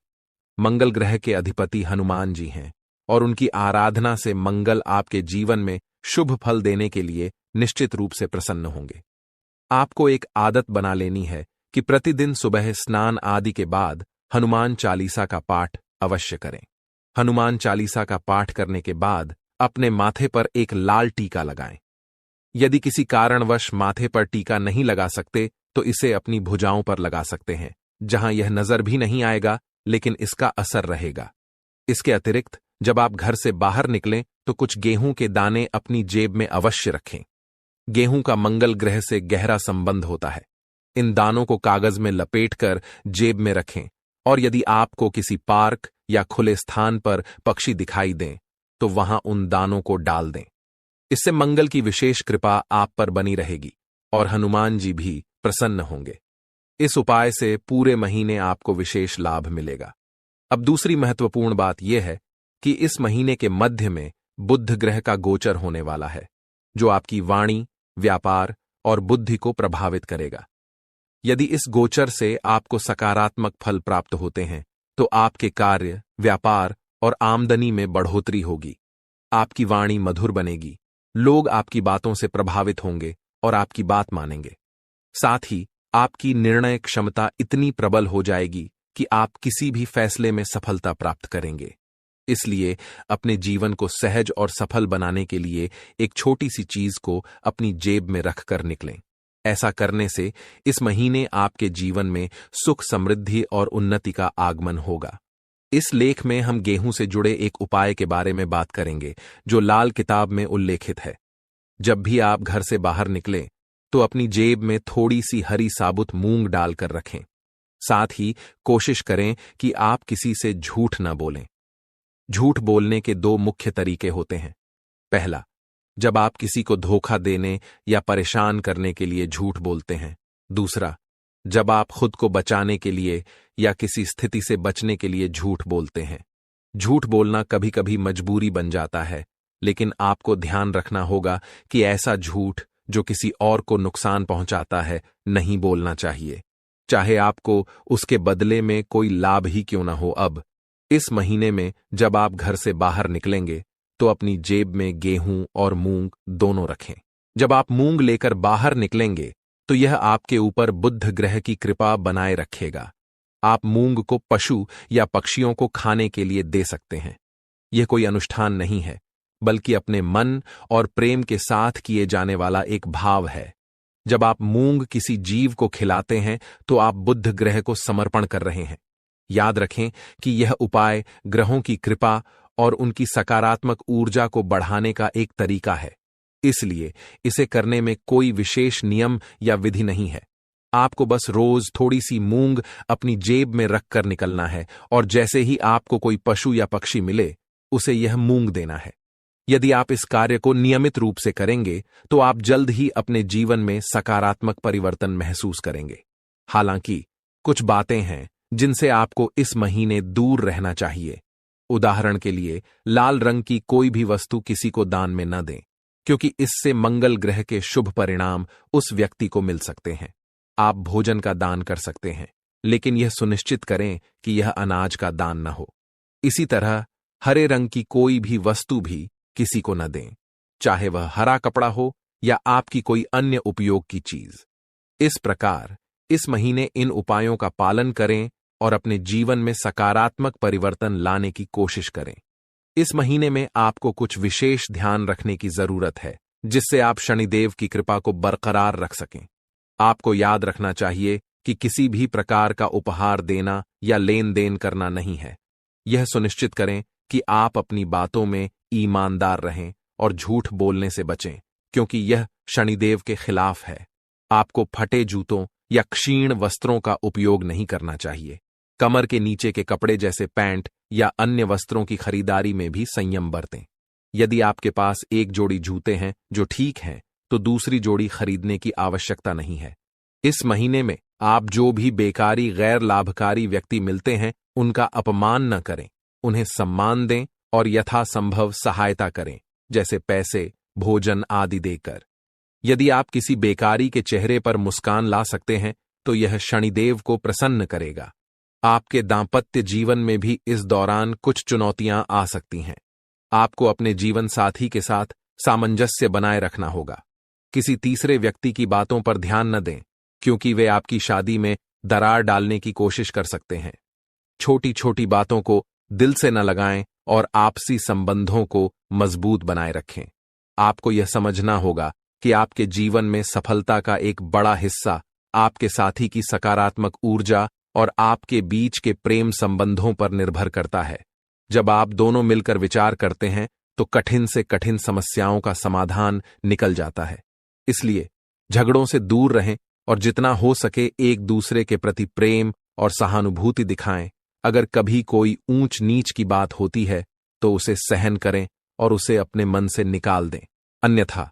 मंगल ग्रह के अधिपति हनुमान जी हैं और उनकी आराधना से मंगल आपके जीवन में शुभ फल देने के लिए निश्चित रूप से प्रसन्न होंगे। आपको एक आदत बना लेनी है कि प्रतिदिन सुबह स्नान आदि के बाद हनुमान चालीसा का पाठ अवश्य करें। हनुमान चालीसा का पाठ करने के बाद अपने माथे पर एक लाल टीका लगाएं। यदि किसी कारणवश माथे पर टीका नहीं लगा सकते तो इसे अपनी भुजाओं पर लगा सकते हैं, जहां यह नजर भी नहीं आएगा लेकिन इसका असर रहेगा। इसके अतिरिक्त जब आप घर से बाहर निकलें तो कुछ गेहूं के दाने अपनी जेब में अवश्य रखें। गेहूं का मंगल ग्रह से गहरा संबंध होता है। इन दानों को कागज में लपेटकर जेब में रखें और यदि आपको किसी पार्क या खुले स्थान पर पक्षी दिखाई दें तो वहां उन दानों को डाल दें। इससे मंगल की विशेष कृपा आप पर बनी रहेगी और हनुमान जी भी प्रसन्न होंगे। इस उपाय से पूरे महीने आपको विशेष लाभ मिलेगा। अब दूसरी महत्वपूर्ण बात यह है कि इस महीने के मध्य में बुध ग्रह का गोचर होने वाला है, जो आपकी वाणी, व्यापार और बुद्धि को प्रभावित करेगा। यदि इस गोचर से आपको सकारात्मक फल प्राप्त होते हैं तो आपके कार्य, व्यापार और आमदनी में बढ़ोतरी होगी। आपकी वाणी मधुर बनेगी, लोग आपकी बातों से प्रभावित होंगे और आपकी बात मानेंगे। साथ ही आपकी निर्णय क्षमता इतनी प्रबल हो जाएगी कि आप किसी भी फैसले में सफलता प्राप्त करेंगे। इसलिए अपने जीवन को सहज और सफल बनाने के लिए एक छोटी सी चीज को अपनी जेब में रखकर निकलें। ऐसा करने से इस महीने आपके जीवन में सुख, समृद्धि और उन्नति का आगमन होगा। इस लेख में हम गेहूं से जुड़े एक उपाय के बारे में बात करेंगे जो लाल किताब में उल्लेखित है। जब भी आप घर से बाहर निकलें तो अपनी जेब में थोड़ी सी हरी साबुत मूंग डालकर रखें। साथ ही कोशिश करें कि आप किसी से झूठ न बोलें। झूठ बोलने के 2 मुख्य तरीके होते हैं। पहला, जब आप किसी को धोखा देने या परेशान करने के लिए झूठ बोलते हैं। दूसरा, जब आप खुद को बचाने के लिए या किसी स्थिति से बचने के लिए झूठ बोलते हैं। झूठ बोलना कभी कभी मजबूरी बन जाता है, लेकिन आपको ध्यान रखना होगा कि ऐसा झूठ जो किसी और को नुकसान पहुंचाता है नहीं बोलना चाहिए, चाहे आपको उसके बदले में कोई लाभ ही क्यों न हो। अब इस महीने में जब आप घर से बाहर निकलेंगे तो अपनी जेब में गेहूं और मूंग दोनों रखें। जब आप मूंग लेकर बाहर निकलेंगे तो यह आपके ऊपर बुध ग्रह की कृपा बनाए रखेगा। आप मूंग को पशु या पक्षियों को खाने के लिए दे सकते हैं। यह कोई अनुष्ठान नहीं है, बल्कि अपने मन और प्रेम के साथ किए जाने वाला एक भाव है। जब आप मूंग किसी जीव को खिलाते हैं तो आप बुध ग्रह को समर्पण कर रहे हैं। याद रखें कि यह उपाय ग्रहों की कृपा और उनकी सकारात्मक ऊर्जा को बढ़ाने का एक तरीका है, इसलिए इसे करने में कोई विशेष नियम या विधि नहीं है। आपको बस रोज थोड़ी सी मूंग अपनी जेब में रखकर निकलना है और जैसे ही आपको कोई पशु या पक्षी मिले उसे यह मूंग देना है। यदि आप इस कार्य को नियमित रूप से करेंगे तो आप जल्द ही अपने जीवन में सकारात्मक परिवर्तन महसूस करेंगे। हालांकि कुछ बातें हैं जिनसे आपको इस महीने दूर रहना चाहिए। उदाहरण के लिए, लाल रंग की कोई भी वस्तु किसी को दान में न दें, क्योंकि इससे मंगल ग्रह के शुभ परिणाम उस व्यक्ति को मिल सकते हैं। आप भोजन का दान कर सकते हैं, लेकिन यह सुनिश्चित करें कि यह अनाज का दान न हो। इसी तरह हरे रंग की कोई भी वस्तु भी किसी को न दें, चाहे वह हरा कपड़ा हो या आपकी कोई अन्य उपयोग की चीज। इस प्रकार इस महीने इन उपायों का पालन करें और अपने जीवन में सकारात्मक परिवर्तन लाने की कोशिश करें। इस महीने में आपको कुछ विशेष ध्यान रखने की जरूरत है, जिससे आप शनिदेव की कृपा को बरकरार रख सकें। आपको याद रखना चाहिए कि किसी भी प्रकार का उपहार देना या लेन देन करना नहीं है। यह सुनिश्चित करें कि आप अपनी बातों में ईमानदार रहें और झूठ बोलने से बचें, क्योंकि यह शनिदेव के खिलाफ है। आपको फटे जूतों या क्षीण वस्त्रों का उपयोग नहीं करना चाहिए। कमर के नीचे के कपड़े जैसे पैंट या अन्य वस्त्रों की खरीदारी में भी संयम बरतें। यदि आपके पास एक जोड़ी जूते हैं जो ठीक हैं, तो दूसरी जोड़ी खरीदने की आवश्यकता नहीं है। इस महीने में आप जो भी बेकारी गैर लाभकारी व्यक्ति मिलते हैं उनका अपमान न करें, उन्हें सम्मान दें और यथासंभव सहायता करें, जैसे पैसे, भोजन आदि देकर। यदि आप किसी बेकारी के चेहरे पर मुस्कान ला सकते हैं तो यह शनिदेव को प्रसन्न करेगा। आपके दांपत्य जीवन में भी इस दौरान कुछ चुनौतियां आ सकती हैं। आपको अपने जीवन साथी के साथ सामंजस्य बनाए रखना होगा। किसी तीसरे व्यक्ति की बातों पर ध्यान न दें, क्योंकि वे आपकी शादी में दरार डालने की कोशिश कर सकते हैं। छोटी छोटी बातों को दिल से न लगाएं और आपसी संबंधों को मजबूत बनाए रखें। आपको यह समझना होगा कि आपके जीवन में सफलता का एक बड़ा हिस्सा आपके साथी की सकारात्मक ऊर्जा और आपके बीच के प्रेम संबंधों पर निर्भर करता है। जब आप दोनों मिलकर विचार करते हैं तो कठिन से कठिन समस्याओं का समाधान निकल जाता है। इसलिए झगड़ों से दूर रहें और जितना हो सके एक दूसरे के प्रति प्रेम और सहानुभूति दिखाएं। अगर कभी कोई ऊंच नीच की बात होती है तो उसे सहन करें और उसे अपने मन से निकाल दें, अन्यथा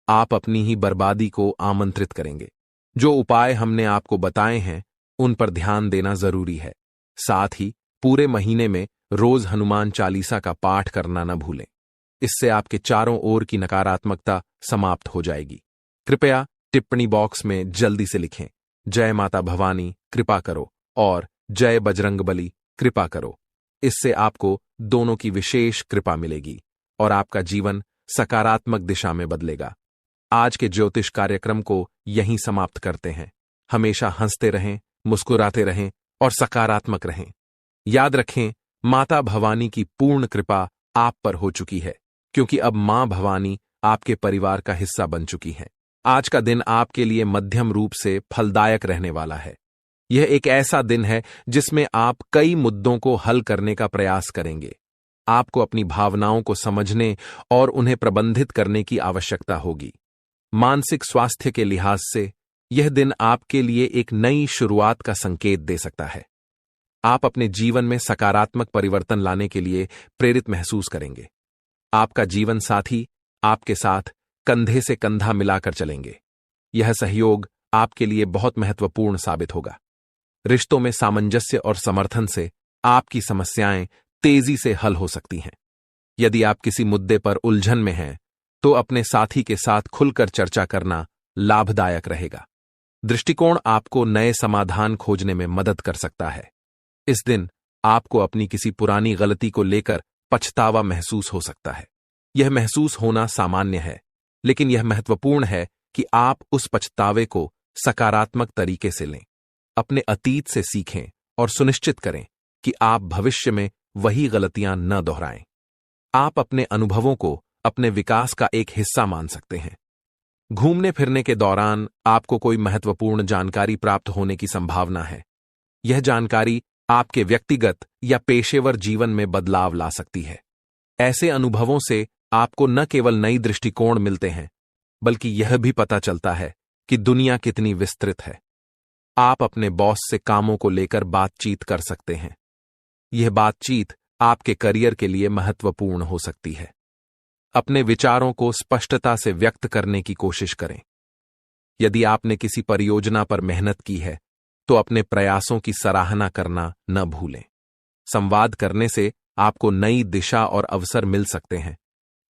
आप अपनी ही बर्बादी को आमंत्रित करेंगे। जो उपाय हमने आपको बताए हैं उन पर ध्यान देना जरूरी है। साथ ही पूरे महीने में रोज हनुमान चालीसा का पाठ करना न भूलें। इससे आपके चारों ओर की नकारात्मकता समाप्त हो जाएगी। कृपया टिप्पणी बॉक्स में जल्दी से लिखें, जय माता भवानी कृपा करो और जय बजरंगबली कृपा करो। इससे आपको दोनों की विशेष कृपा मिलेगी और आपका जीवन सकारात्मक दिशा में बदलेगा। आज के ज्योतिष कार्यक्रम को यहीं समाप्त करते हैं। हमेशा हंसते रहें, मुस्कुराते रहें और सकारात्मक रहें। याद रखें, माता भवानी की पूर्ण कृपा आप पर हो चुकी है, क्योंकि अब मां भवानी आपके परिवार का हिस्सा बन चुकी हैं। आज का दिन आपके लिए मध्यम रूप से फलदायक रहने वाला है। यह एक ऐसा दिन है जिसमें आप कई मुद्दों को हल करने का प्रयास करेंगे। आपको अपनी भावनाओं को समझने और उन्हें प्रबंधित करने की आवश्यकता होगी। मानसिक स्वास्थ्य के लिहाज से यह दिन आपके लिए एक नई शुरुआत का संकेत दे सकता है। आप अपने जीवन में सकारात्मक परिवर्तन लाने के लिए प्रेरित महसूस करेंगे। आपका जीवन साथी आपके साथ कंधे से कंधा मिलाकर चलेंगे। यह सहयोग आपके लिए बहुत महत्वपूर्ण साबित होगा। रिश्तों में सामंजस्य और समर्थन से आपकी समस्याएं तेजी से हल हो सकती हैं। यदि आप किसी मुद्दे पर उलझन में हैं तो अपने साथी के साथ खुलकर चर्चा करना लाभदायक रहेगा। दृष्टिकोण आपको नए समाधान खोजने में मदद कर सकता है। इस दिन आपको अपनी किसी पुरानी गलती को लेकर पछतावा महसूस हो सकता है। यह महसूस होना सामान्य है, लेकिन यह महत्वपूर्ण है कि आप उस पछतावे को सकारात्मक तरीके से लें। अपने अतीत से सीखें और सुनिश्चित करें कि आप भविष्य में वही गलतियां न दोहराएं। आप अपने अनुभवों को अपने विकास का एक हिस्सा मान सकते हैं। घूमने फिरने के दौरान आपको कोई महत्वपूर्ण जानकारी प्राप्त होने की संभावना है। यह जानकारी आपके व्यक्तिगत या पेशेवर जीवन में बदलाव ला सकती है। ऐसे अनुभवों से आपको न केवल नई दृष्टिकोण मिलते हैं, बल्कि यह भी पता चलता है कि दुनिया कितनी विस्तृत है। आप अपने बॉस से कामों को लेकर बातचीत कर सकते हैं। यह बातचीत आपके करियर के लिए महत्वपूर्ण हो सकती है। अपने विचारों को स्पष्टता से व्यक्त करने की कोशिश करें। यदि आपने किसी परियोजना पर मेहनत की है, तो अपने प्रयासों की सराहना करना न भूलें। संवाद करने से आपको नई दिशा और अवसर मिल सकते हैं।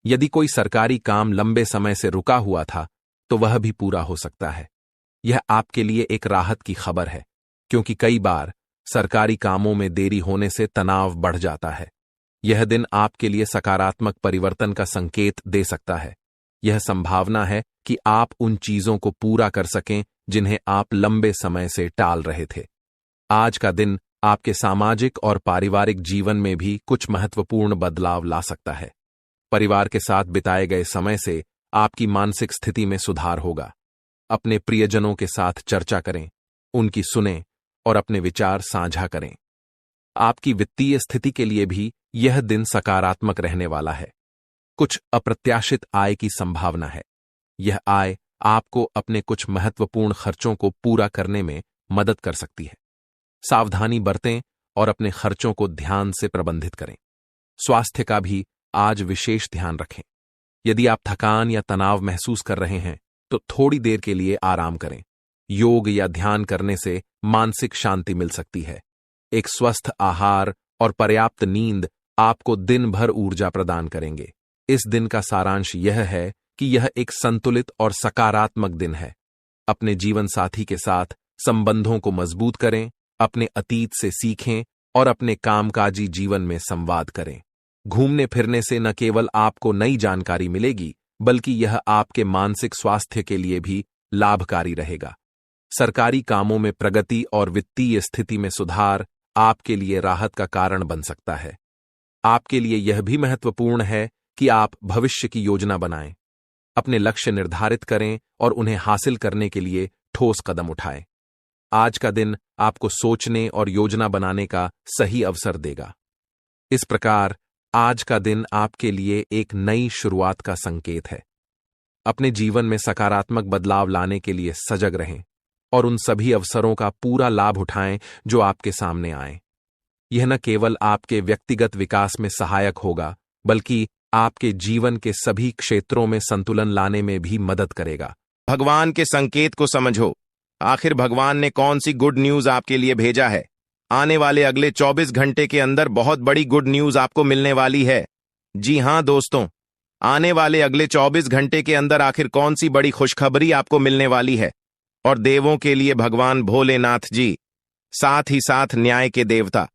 यदि कोई सरकारी काम लंबे समय से रुका हुआ था, तो वह भी पूरा हो सकता है। यह आपके लिए एक राहत की खबर है, क्योंकि कई बार सरकारी कामों में देरी होने से तनाव बढ़ जाता है। यह दिन आपके लिए सकारात्मक परिवर्तन का संकेत दे सकता है। यह संभावना है कि आप उन चीजों को पूरा कर सकें जिन्हें आप लंबे समय से टाल रहे थे। आज का दिन आपके सामाजिक और पारिवारिक जीवन में भी कुछ महत्वपूर्ण बदलाव ला सकता है। परिवार के साथ बिताए गए समय से आपकी मानसिक स्थिति में सुधार होगा। अपने प्रियजनों के साथ चर्चा करें, उनकी सुनें और अपने विचार साझा करें। आपकी वित्तीय स्थिति के लिए भी यह दिन सकारात्मक रहने वाला है। कुछ अप्रत्याशित आय की संभावना है। यह आय आपको अपने कुछ महत्वपूर्ण खर्चों को पूरा करने में मदद कर सकती है। सावधानी बरतें और अपने खर्चों को ध्यान से प्रबंधित करें। स्वास्थ्य का भी आज विशेष ध्यान रखें। यदि आप थकान या तनाव महसूस कर रहे हैं, तो थोड़ी देर के लिए आराम करें। योग या ध्यान करने से मानसिक शांति मिल सकती है। एक स्वस्थ आहार और पर्याप्त नींद आपको दिन भर ऊर्जा प्रदान करेंगे। इस दिन का सारांश यह है कि यह एक संतुलित और सकारात्मक दिन है। अपने जीवन साथी के साथ संबंधों को मजबूत करें, अपने अतीत से सीखें और अपने कामकाजी जीवन में संवाद करें। घूमने फिरने से न केवल आपको नई जानकारी मिलेगी, बल्कि यह आपके मानसिक स्वास्थ्य के लिए भी लाभकारी रहेगा। सरकारी कामों में प्रगति और वित्तीय स्थिति में सुधार आपके लिए राहत का कारण बन सकता है। आपके लिए यह भी महत्वपूर्ण है कि आप भविष्य की योजना बनाएं, अपने लक्ष्य निर्धारित करें और उन्हें हासिल करने के लिए ठोस कदम उठाएं। आज का दिन आपको सोचने और योजना बनाने का सही अवसर देगा। इस प्रकार आज का दिन आपके लिए एक नई शुरुआत का संकेत है। अपने जीवन में सकारात्मक बदलाव लाने के लिए सजग रहें और उन सभी अवसरों का पूरा लाभ उठाएं जो आपके सामने आएं। यह न केवल आपके व्यक्तिगत विकास में सहायक होगा, बल्कि आपके जीवन के सभी क्षेत्रों में संतुलन लाने में भी मदद करेगा। भगवान के संकेत को समझो। आखिर भगवान ने कौन सी गुड न्यूज आपके लिए भेजा है? आने वाले अगले 24 घंटे के अंदर बहुत बड़ी गुड न्यूज आपको मिलने वाली है। जी हां दोस्तों, आने वाले अगले 24 घंटे के अंदर आखिर कौन सी बड़ी खुशखबरी आपको मिलने वाली है? और देवों के लिए भगवान भोलेनाथ जी, साथ ही साथ न्याय के देवता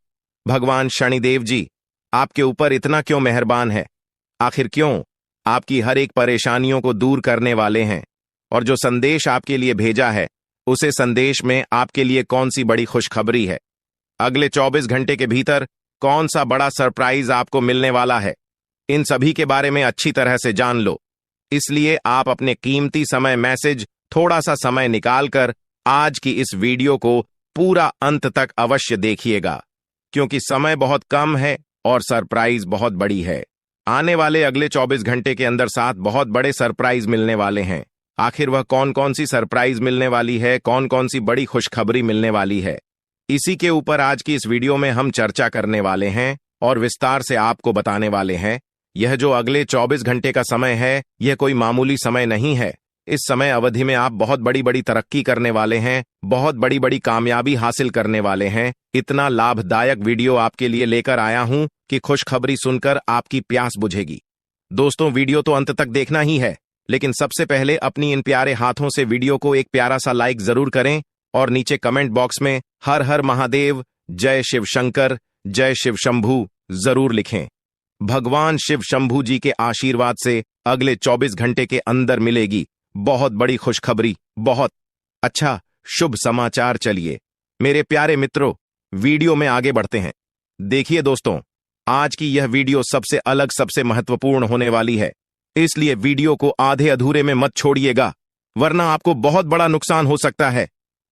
भगवान शनिदेव जी आपके ऊपर इतना क्यों मेहरबान है? आखिर क्यों? आपकी हर एक परेशानियों को दूर करने वाले हैं। और जो संदेश आपके लिए भेजा है, उसे संदेश में आपके लिए कौन सी बड़ी खुशखबरी है? अगले 24 घंटे के भीतर कौन सा बड़ा सरप्राइज आपको मिलने वाला है? इन सभी के बारे में अच्छी तरह से जान लो। इसलिए आप अपने कीमती समय मैसेज थोड़ा सा समय निकालकर आज की इस वीडियो को पूरा अंत तक अवश्य देखिएगा, क्योंकि समय बहुत कम है और सरप्राइज बहुत बड़ी है। आने वाले अगले 24 घंटे के अंदर 7 बहुत बड़े सरप्राइज मिलने वाले हैं। आखिर वह कौन कौन सी सरप्राइज मिलने वाली है, कौन कौन सी बड़ी खुशखबरी मिलने वाली है, इसी के ऊपर आज की इस वीडियो में हम चर्चा करने वाले हैं और विस्तार से आपको बताने वाले हैं। यह जो अगले 24 घंटे का समय है, यह कोई मामूली समय नहीं है। इस समय अवधि में आप बहुत बड़ी बड़ी तरक्की करने वाले हैं, बहुत बड़ी बड़ी कामयाबी हासिल करने वाले हैं। इतना लाभदायक वीडियो आपके लिए लेकर आया हूं कि खुशखबरी सुनकर आपकी प्यास बुझेगी। दोस्तों, वीडियो तो अंत तक देखना ही है, लेकिन सबसे पहले अपनी इन प्यारे हाथों से वीडियो को एक प्यारा सा लाइक जरूर करें और नीचे कमेंट बॉक्स में हर हर महादेव, जय शिव शंकर, जय शिव शंभू जरूर लिखें। भगवान शिव शंभू जी के आशीर्वाद से अगले 24 घंटे के अंदर मिलेगी बहुत बड़ी खुशखबरी, बहुत अच्छा शुभ समाचार। चलिए मेरे प्यारे मित्रों, वीडियो में आगे बढ़ते हैं। देखिए दोस्तों, आज की यह वीडियो सबसे अलग, सबसे महत्वपूर्ण होने वाली है, इसलिए वीडियो को आधे अधूरे में मत छोड़िएगा, वरना आपको बहुत बड़ा नुकसान हो सकता है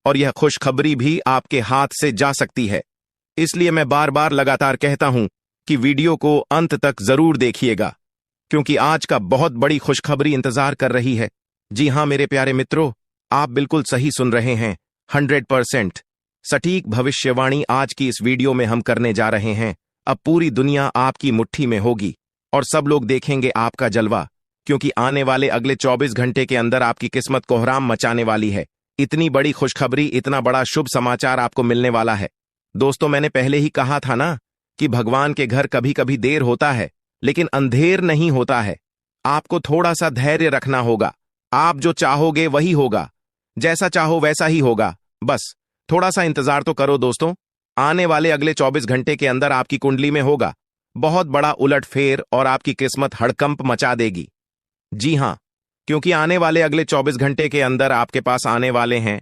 और यह खुशखबरी भी आपके हाथ से जा सकती है। इसलिए मैं बार बार लगातार कहता हूं कि वीडियो को अंत तक जरूर देखिएगा, क्योंकि आज का बहुत बड़ी खुशखबरी इंतजार कर रही है। जी हां मेरे प्यारे मित्रों, आप बिल्कुल सही सुन रहे हैं। 100% सटीक भविष्यवाणी आज की इस वीडियो में हम करने जा रहे हैं। अब पूरी दुनिया आपकी मुट्ठी में होगी और सब लोग देखेंगे आपका जलवा, क्योंकि आने वाले अगले 24 घंटे के अंदर आपकी किस्मत कोहराम मचाने वाली है। इतनी बड़ी खुशखबरी, इतना बड़ा शुभ समाचार आपको मिलने वाला है। दोस्तों, मैंने पहले ही कहा था ना कि भगवान के घर कभी कभी देर होता है, लेकिन अंधेर नहीं होता है। आपको थोड़ा सा धैर्य रखना होगा। आप जो चाहोगे वही होगा, जैसा चाहो वैसा ही होगा। बस थोड़ा सा इंतजार तो करो दोस्तों। आने वाले अगले 24 घंटे के अंदर आपकी कुंडली में होगा बहुत बड़ा उलटफेर और आपकी किस्मत हड़कंप मचा देगी। जी हां, क्योंकि आने वाले अगले 24 घंटे के अंदर आपके पास आने वाले हैं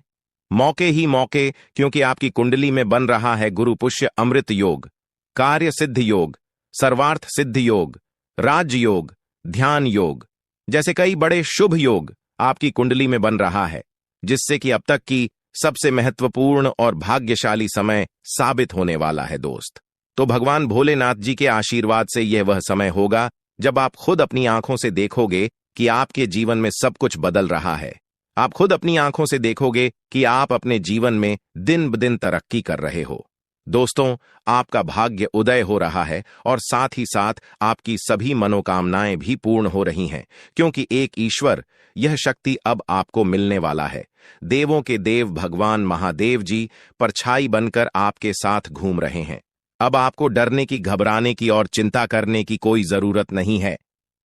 मौके ही मौके, क्योंकि आपकी कुंडली में बन रहा है गुरु पुष्य अमृत योग, कार्य सिद्ध योग, सर्वार्थ सिद्ध योग, राज्य योग, ध्यान योग जैसे कई बड़े शुभ योग आपकी कुंडली में बन रहा है, जिससे कि अब तक की सबसे महत्वपूर्ण और भाग्यशाली समय साबित होने वाला है दोस्त। तो भगवान भोलेनाथ जी के आशीर्वाद से यह वह समय होगा जब आप खुद अपनी आंखों से देखोगे कि आपके जीवन में सब कुछ बदल रहा है। आप खुद अपनी आंखों से देखोगे कि आप अपने जीवन में दिन ब दिन तरक्की कर रहे हो। दोस्तों, आपका भाग्य उदय हो रहा है और साथ ही साथ आपकी सभी मनोकामनाएं भी पूर्ण हो रही हैं, क्योंकि एक ईश्वर, यह शक्ति अब आपको मिलने वाला है। देवों के देव भगवान महादेव जी परछाई बनकर आपके साथ घूम रहे हैं। अब आपको डरने की, घबराने की और चिंता करने की कोई जरूरत नहीं है।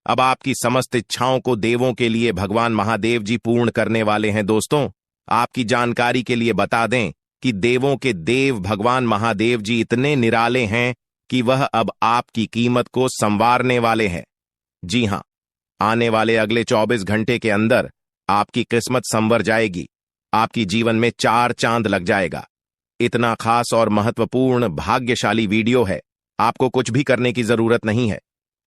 अब आपकी समस्त इच्छाओं को देवों के लिए भगवान महादेव जी पूर्ण करने वाले हैं। दोस्तों, आपकी जानकारी के लिए बता दें कि देवों के देव भगवान महादेव जी इतने निराले हैं कि वह अब आपकी कीमत को संवारने वाले हैं। जी हां, आने वाले अगले 24 घंटे के अंदर आपकी किस्मत संवर जाएगी। आपकी जीवन में 4 चांद लग जाएगा। इतना खास और महत्वपूर्ण भाग्यशाली वीडियो है। आपको कुछ भी करने की जरूरत नहीं है,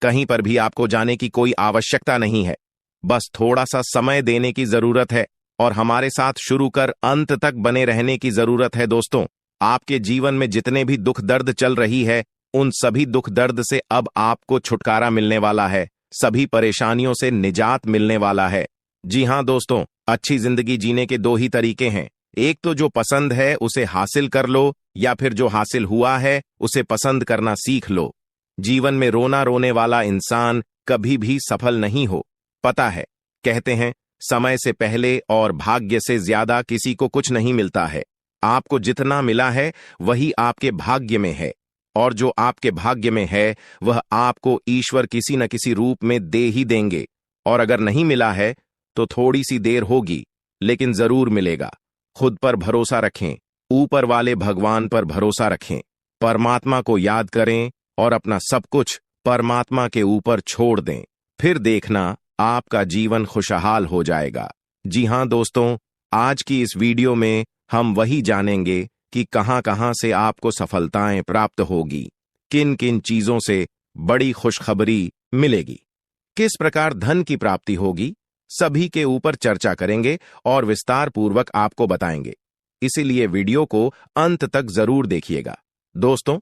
कहीं पर भी आपको जाने की कोई आवश्यकता नहीं है। बस थोड़ा सा समय देने की जरूरत है और हमारे साथ शुरू कर अंत तक बने रहने की जरूरत है। दोस्तों, आपके जीवन में जितने भी दुख दर्द चल रही है, उन सभी दुख दर्द से अब आपको छुटकारा मिलने वाला है, सभी परेशानियों से निजात मिलने वाला है। जी हां दोस्तों, अच्छी जिंदगी जीने के 2 ही तरीके हैं। एक तो जो पसंद है उसे हासिल कर लो, या फिर जो हासिल हुआ है उसे पसंद करना सीख लो। जीवन में रोना रोने वाला इंसान कभी भी सफल नहीं हो। पता है, कहते हैं समय से पहले और भाग्य से ज्यादा किसी को कुछ नहीं मिलता है। आपको जितना मिला है वही आपके भाग्य में है, और जो आपके भाग्य में है वह आपको ईश्वर किसी न किसी रूप में दे ही देंगे। और अगर नहीं मिला है तो थोड़ी सी देर होगी, लेकिन जरूर मिलेगा। खुद पर भरोसा रखें, ऊपर वाले भगवान पर भरोसा रखें, परमात्मा को याद करें और अपना सब कुछ परमात्मा के ऊपर छोड़ दें। फिर देखना आपका जीवन खुशहाल हो जाएगा। जी हां दोस्तों, आज की इस वीडियो में हम वही जानेंगे कि कहां कहां से आपको सफलताएं प्राप्त होगी, किन किन चीजों से बड़ी खुशखबरी मिलेगी, किस प्रकार धन की प्राप्ति होगी, सभी के ऊपर चर्चा करेंगे और विस्तार पूर्वक आपको बताएंगे। इसीलिए वीडियो को अंत तक जरूर देखिएगा। दोस्तों,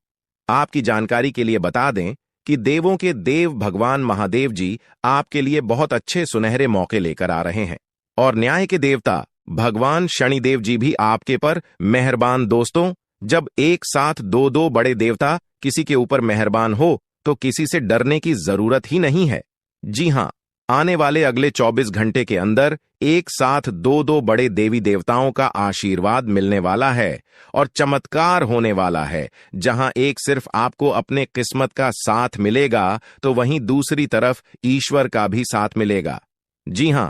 आपकी जानकारी के लिए बता दें कि देवों के देव भगवान महादेव जी आपके लिए बहुत अच्छे सुनहरे मौके लेकर आ रहे हैं, और न्याय के देवता भगवान शनिदेव जी भी आपके पर मेहरबान। दोस्तों, जब एक साथ 2 बड़े देवता किसी के ऊपर मेहरबान हो तो किसी से डरने की जरूरत ही नहीं है। जी हां, आने वाले अगले 24 घंटे के अंदर एक साथ 2 बड़े देवी देवताओं का आशीर्वाद मिलने वाला है और चमत्कार होने वाला है। जहां एक सिर्फ आपको अपने किस्मत का साथ मिलेगा, तो वहीं दूसरी तरफ ईश्वर का भी साथ मिलेगा। जी हां,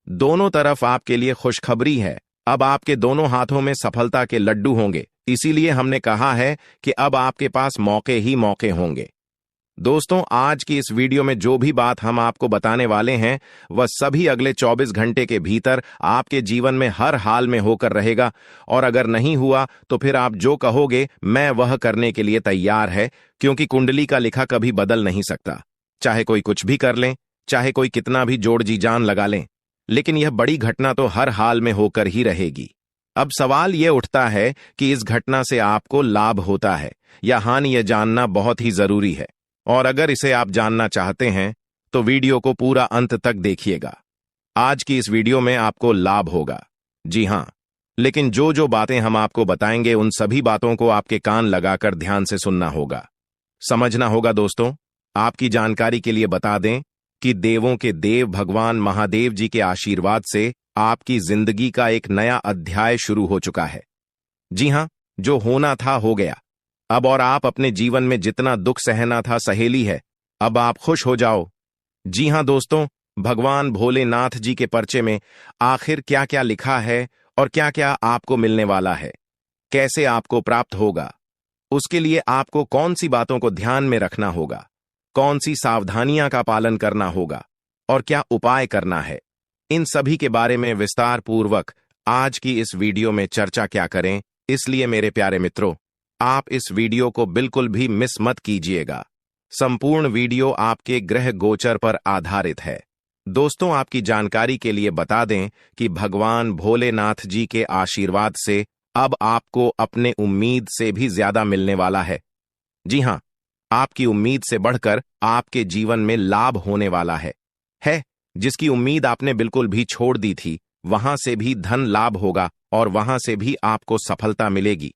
दोनों तरफ आपके लिए खुशखबरी है। अब आपके दोनों हाथों में सफलता के लड्डू होंगे। इसीलिए हमने कहा है कि अब आपके पास मौके ही मौके होंगे। दोस्तों, आज की इस वीडियो में जो भी बात हम आपको बताने वाले हैं वह सभी अगले 24 घंटे के भीतर आपके जीवन में हर हाल में होकर रहेगा, और अगर नहीं हुआ तो फिर आप जो कहोगे मैं वह करने के लिए तैयार है, क्योंकि कुंडली का लिखा कभी बदल नहीं सकता। चाहे कोई कुछ भी कर लें, चाहे कोई कितना भी जोड़ जी जान लगा लें, लेकिन यह बड़ी घटना तो हर हाल में होकर ही रहेगी। अब सवाल यह उठता है कि इस घटना से आपको लाभ होता है या हानि, यह जानना बहुत ही जरूरी है। और अगर इसे आप जानना चाहते हैं तो वीडियो को पूरा अंत तक देखिएगा। आज की इस वीडियो में आपको लाभ होगा। जी हां, लेकिन जो जो बातें हम आपको बताएंगे उन सभी बातों को आपके कान लगाकर ध्यान से सुनना होगा, समझना होगा। दोस्तों, आपकी जानकारी के लिए बता दें कि देवों के देव भगवान महादेव जी के आशीर्वाद से आपकी जिंदगी का एक नया अध्याय शुरू हो चुका है। जी हां, जो होना था हो गया अब, और आप अपने जीवन में जितना दुख सहना था सहेली है, अब आप खुश हो जाओ। जी हां दोस्तों, भगवान भोलेनाथ जी के पर्चे में आखिर क्या क्या लिखा है और क्या क्या आपको मिलने वाला है, कैसे आपको प्राप्त होगा, उसके लिए आपको कौन सी बातों को ध्यान में रखना होगा, कौन सी सावधानियां का पालन करना होगा और क्या उपाय करना है, इन सभी के बारे में विस्तार पूर्वक आज की इस वीडियो में चर्चा क्या करें। इसलिए मेरे प्यारे मित्रों, आप इस वीडियो को बिल्कुल भी मिस मत कीजिएगा। संपूर्ण वीडियो आपके ग्रह गोचर पर आधारित है। दोस्तों, आपकी जानकारी के लिए बता दें कि भगवान भोलेनाथ जी के आशीर्वाद से अब आपको अपने उम्मीद से भी ज्यादा मिलने वाला है। जी हां, आपकी उम्मीद से बढ़कर आपके जीवन में लाभ होने वाला है। जिसकी उम्मीद आपने बिल्कुल भी छोड़ दी थी, वहां से भी धन लाभ होगा और वहां से भी आपको सफलता मिलेगी,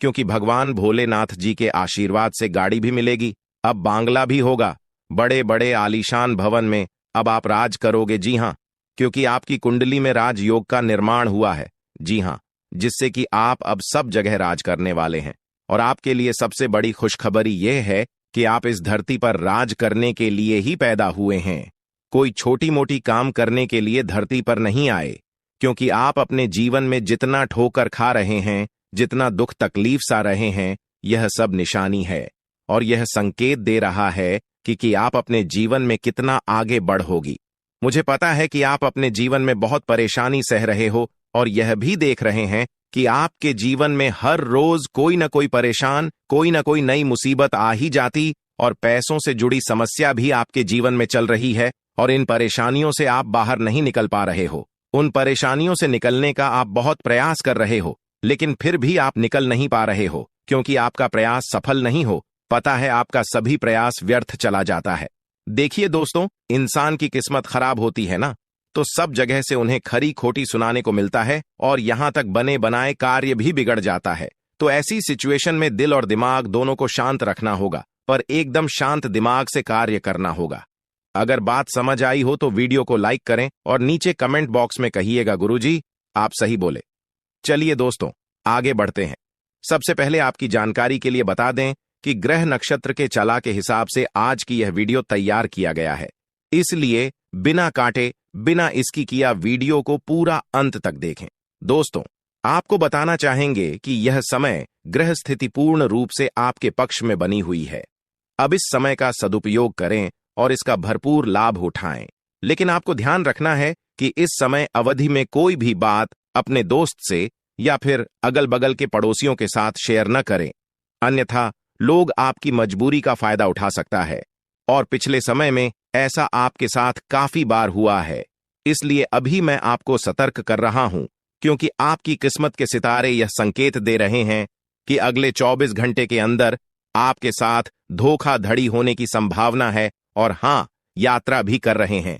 क्योंकि भगवान भोलेनाथ जी के आशीर्वाद से गाड़ी भी मिलेगी, अब बांग्ला भी होगा, बड़े बड़े आलीशान भवन में अब आप राज करोगे। जी हां, क्योंकि आपकी कुंडली में राजयोग का निर्माण हुआ है। जी हां, जिससे कि आप अब सब जगह राज करने वाले हैं। और आपके लिए सबसे बड़ी खुशखबरी यह है कि आप इस धरती पर राज करने के लिए ही पैदा हुए हैं, कोई छोटी मोटी काम करने के लिए धरती पर नहीं आए। क्योंकि आप अपने जीवन में जितना ठोकर खा रहे हैं, जितना दुख तकलीफ सा रहे हैं, यह सब निशानी है और यह संकेत दे रहा है कि आप अपने जीवन में कितना आगे बढ़ोगी। मुझे पता है कि आप अपने जीवन में बहुत परेशानी सह रहे हो और यह भी देख रहे हैं कि आपके जीवन में हर रोज कोई न कोई परेशान, कोई न कोई नई मुसीबत आ ही जाती और पैसों से जुड़ी समस्या भी आपके जीवन में चल रही है और इन परेशानियों से आप बाहर नहीं निकल पा रहे हो। उन परेशानियों से निकलने का आप बहुत प्रयास कर रहे हो, लेकिन फिर भी आप निकल नहीं पा रहे हो क्योंकि आपका प्रयास सफल नहीं हो। पता है, आपका सभी प्रयास व्यर्थ चला जाता है। देखिए दोस्तों, इंसान की किस्मत खराब होती है ना, तो सब जगह से उन्हें खरी खोटी सुनाने को मिलता है और यहां तक बने बनाए कार्य भी बिगड़ जाता है। तो ऐसी सिचुएशन में दिल और दिमाग दोनों को शांत रखना होगा, पर एकदम शांत दिमाग से कार्य करना होगा। अगर बात समझ आई हो तो वीडियो को लाइक करें और नीचे कमेंट बॉक्स में कहिएगा गुरुजी आप सही बोले। चलिए दोस्तों, आगे बढ़ते हैं। सबसे पहले आपकी जानकारी के लिए बता दें कि ग्रह नक्षत्र के चला के हिसाब से आज की यह वीडियो तैयार किया गया है, इसलिए बिना काटे बिना इसकी किया वीडियो को पूरा अंत तक देखें। दोस्तों, आपको बताना चाहेंगे कि यह समय ग्रह स्थिति पूर्ण रूप से आपके पक्ष में बनी हुई है। अब इस समय का सदुपयोग करें और इसका भरपूर लाभ उठाएं। लेकिन आपको ध्यान रखना है कि इस समय अवधि में कोई भी बात अपने दोस्त से या फिर अगल बगल के पड़ोसियों के साथ शेयर न करें, अन्यथा लोग आपकी मजबूरी का फायदा उठा सकता है और पिछले समय में ऐसा आपके साथ काफी बार हुआ है। इसलिए अभी मैं आपको सतर्क कर रहा हूं, क्योंकि आपकी किस्मत के सितारे यह संकेत दे रहे हैं कि अगले 24 घंटे के अंदर आपके साथ धोखाधड़ी होने की संभावना है और हां, यात्रा भी कर रहे हैं।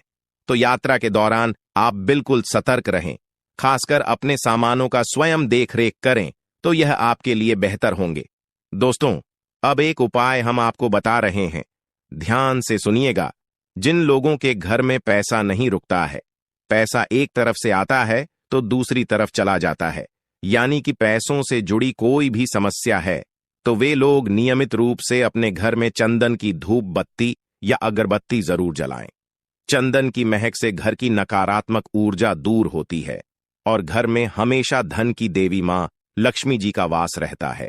तो यात्रा के दौरान आप बिल्कुल सतर्क रहें, खासकर अपने सामानों का स्वयं देखरेख करें, तो यह आपके लिए बेहतर होंगे। दोस्तों, अब एक उपाय हम आपको बता रहे हैं, ध्यान से सुनिएगा। जिन लोगों के घर में पैसा नहीं रुकता है, पैसा एक तरफ से आता है तो दूसरी तरफ चला जाता है, यानी कि पैसों से जुड़ी कोई भी समस्या है, तो वे लोग नियमित रूप से अपने घर में चंदन की धूप बत्ती या अगरबत्ती जरूर जलाएं। चंदन की महक से घर की नकारात्मक ऊर्जा दूर होती है और घर में हमेशा धन की देवी मां लक्ष्मी जी का वास रहता है।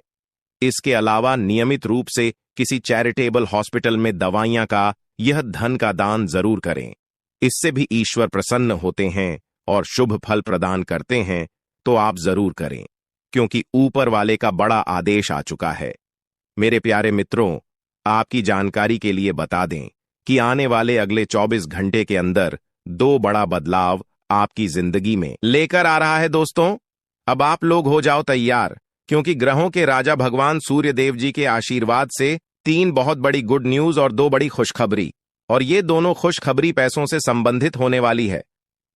इसके अलावा नियमित रूप से किसी चैरिटेबल हॉस्पिटल में दवाइयां का यह धन का दान जरूर करें। इससे भी ईश्वर प्रसन्न होते हैं और शुभ फल प्रदान करते हैं, तो आप जरूर करें, क्योंकि ऊपर वाले का बड़ा आदेश आ चुका है। मेरे प्यारे मित्रों, आपकी जानकारी के लिए बता दें कि आने वाले अगले 24 घंटे के अंदर 2 बड़ा बदलाव आपकी जिंदगी में लेकर आ रहा है। दोस्तों, अब आप लोग हो जाओ तैयार, क्योंकि ग्रहों के राजा भगवान सूर्य देव जी के आशीर्वाद से 3 बहुत बड़ी गुड न्यूज और 2 बड़ी खुशखबरी, और ये दोनों खुशखबरी पैसों से संबंधित होने वाली है।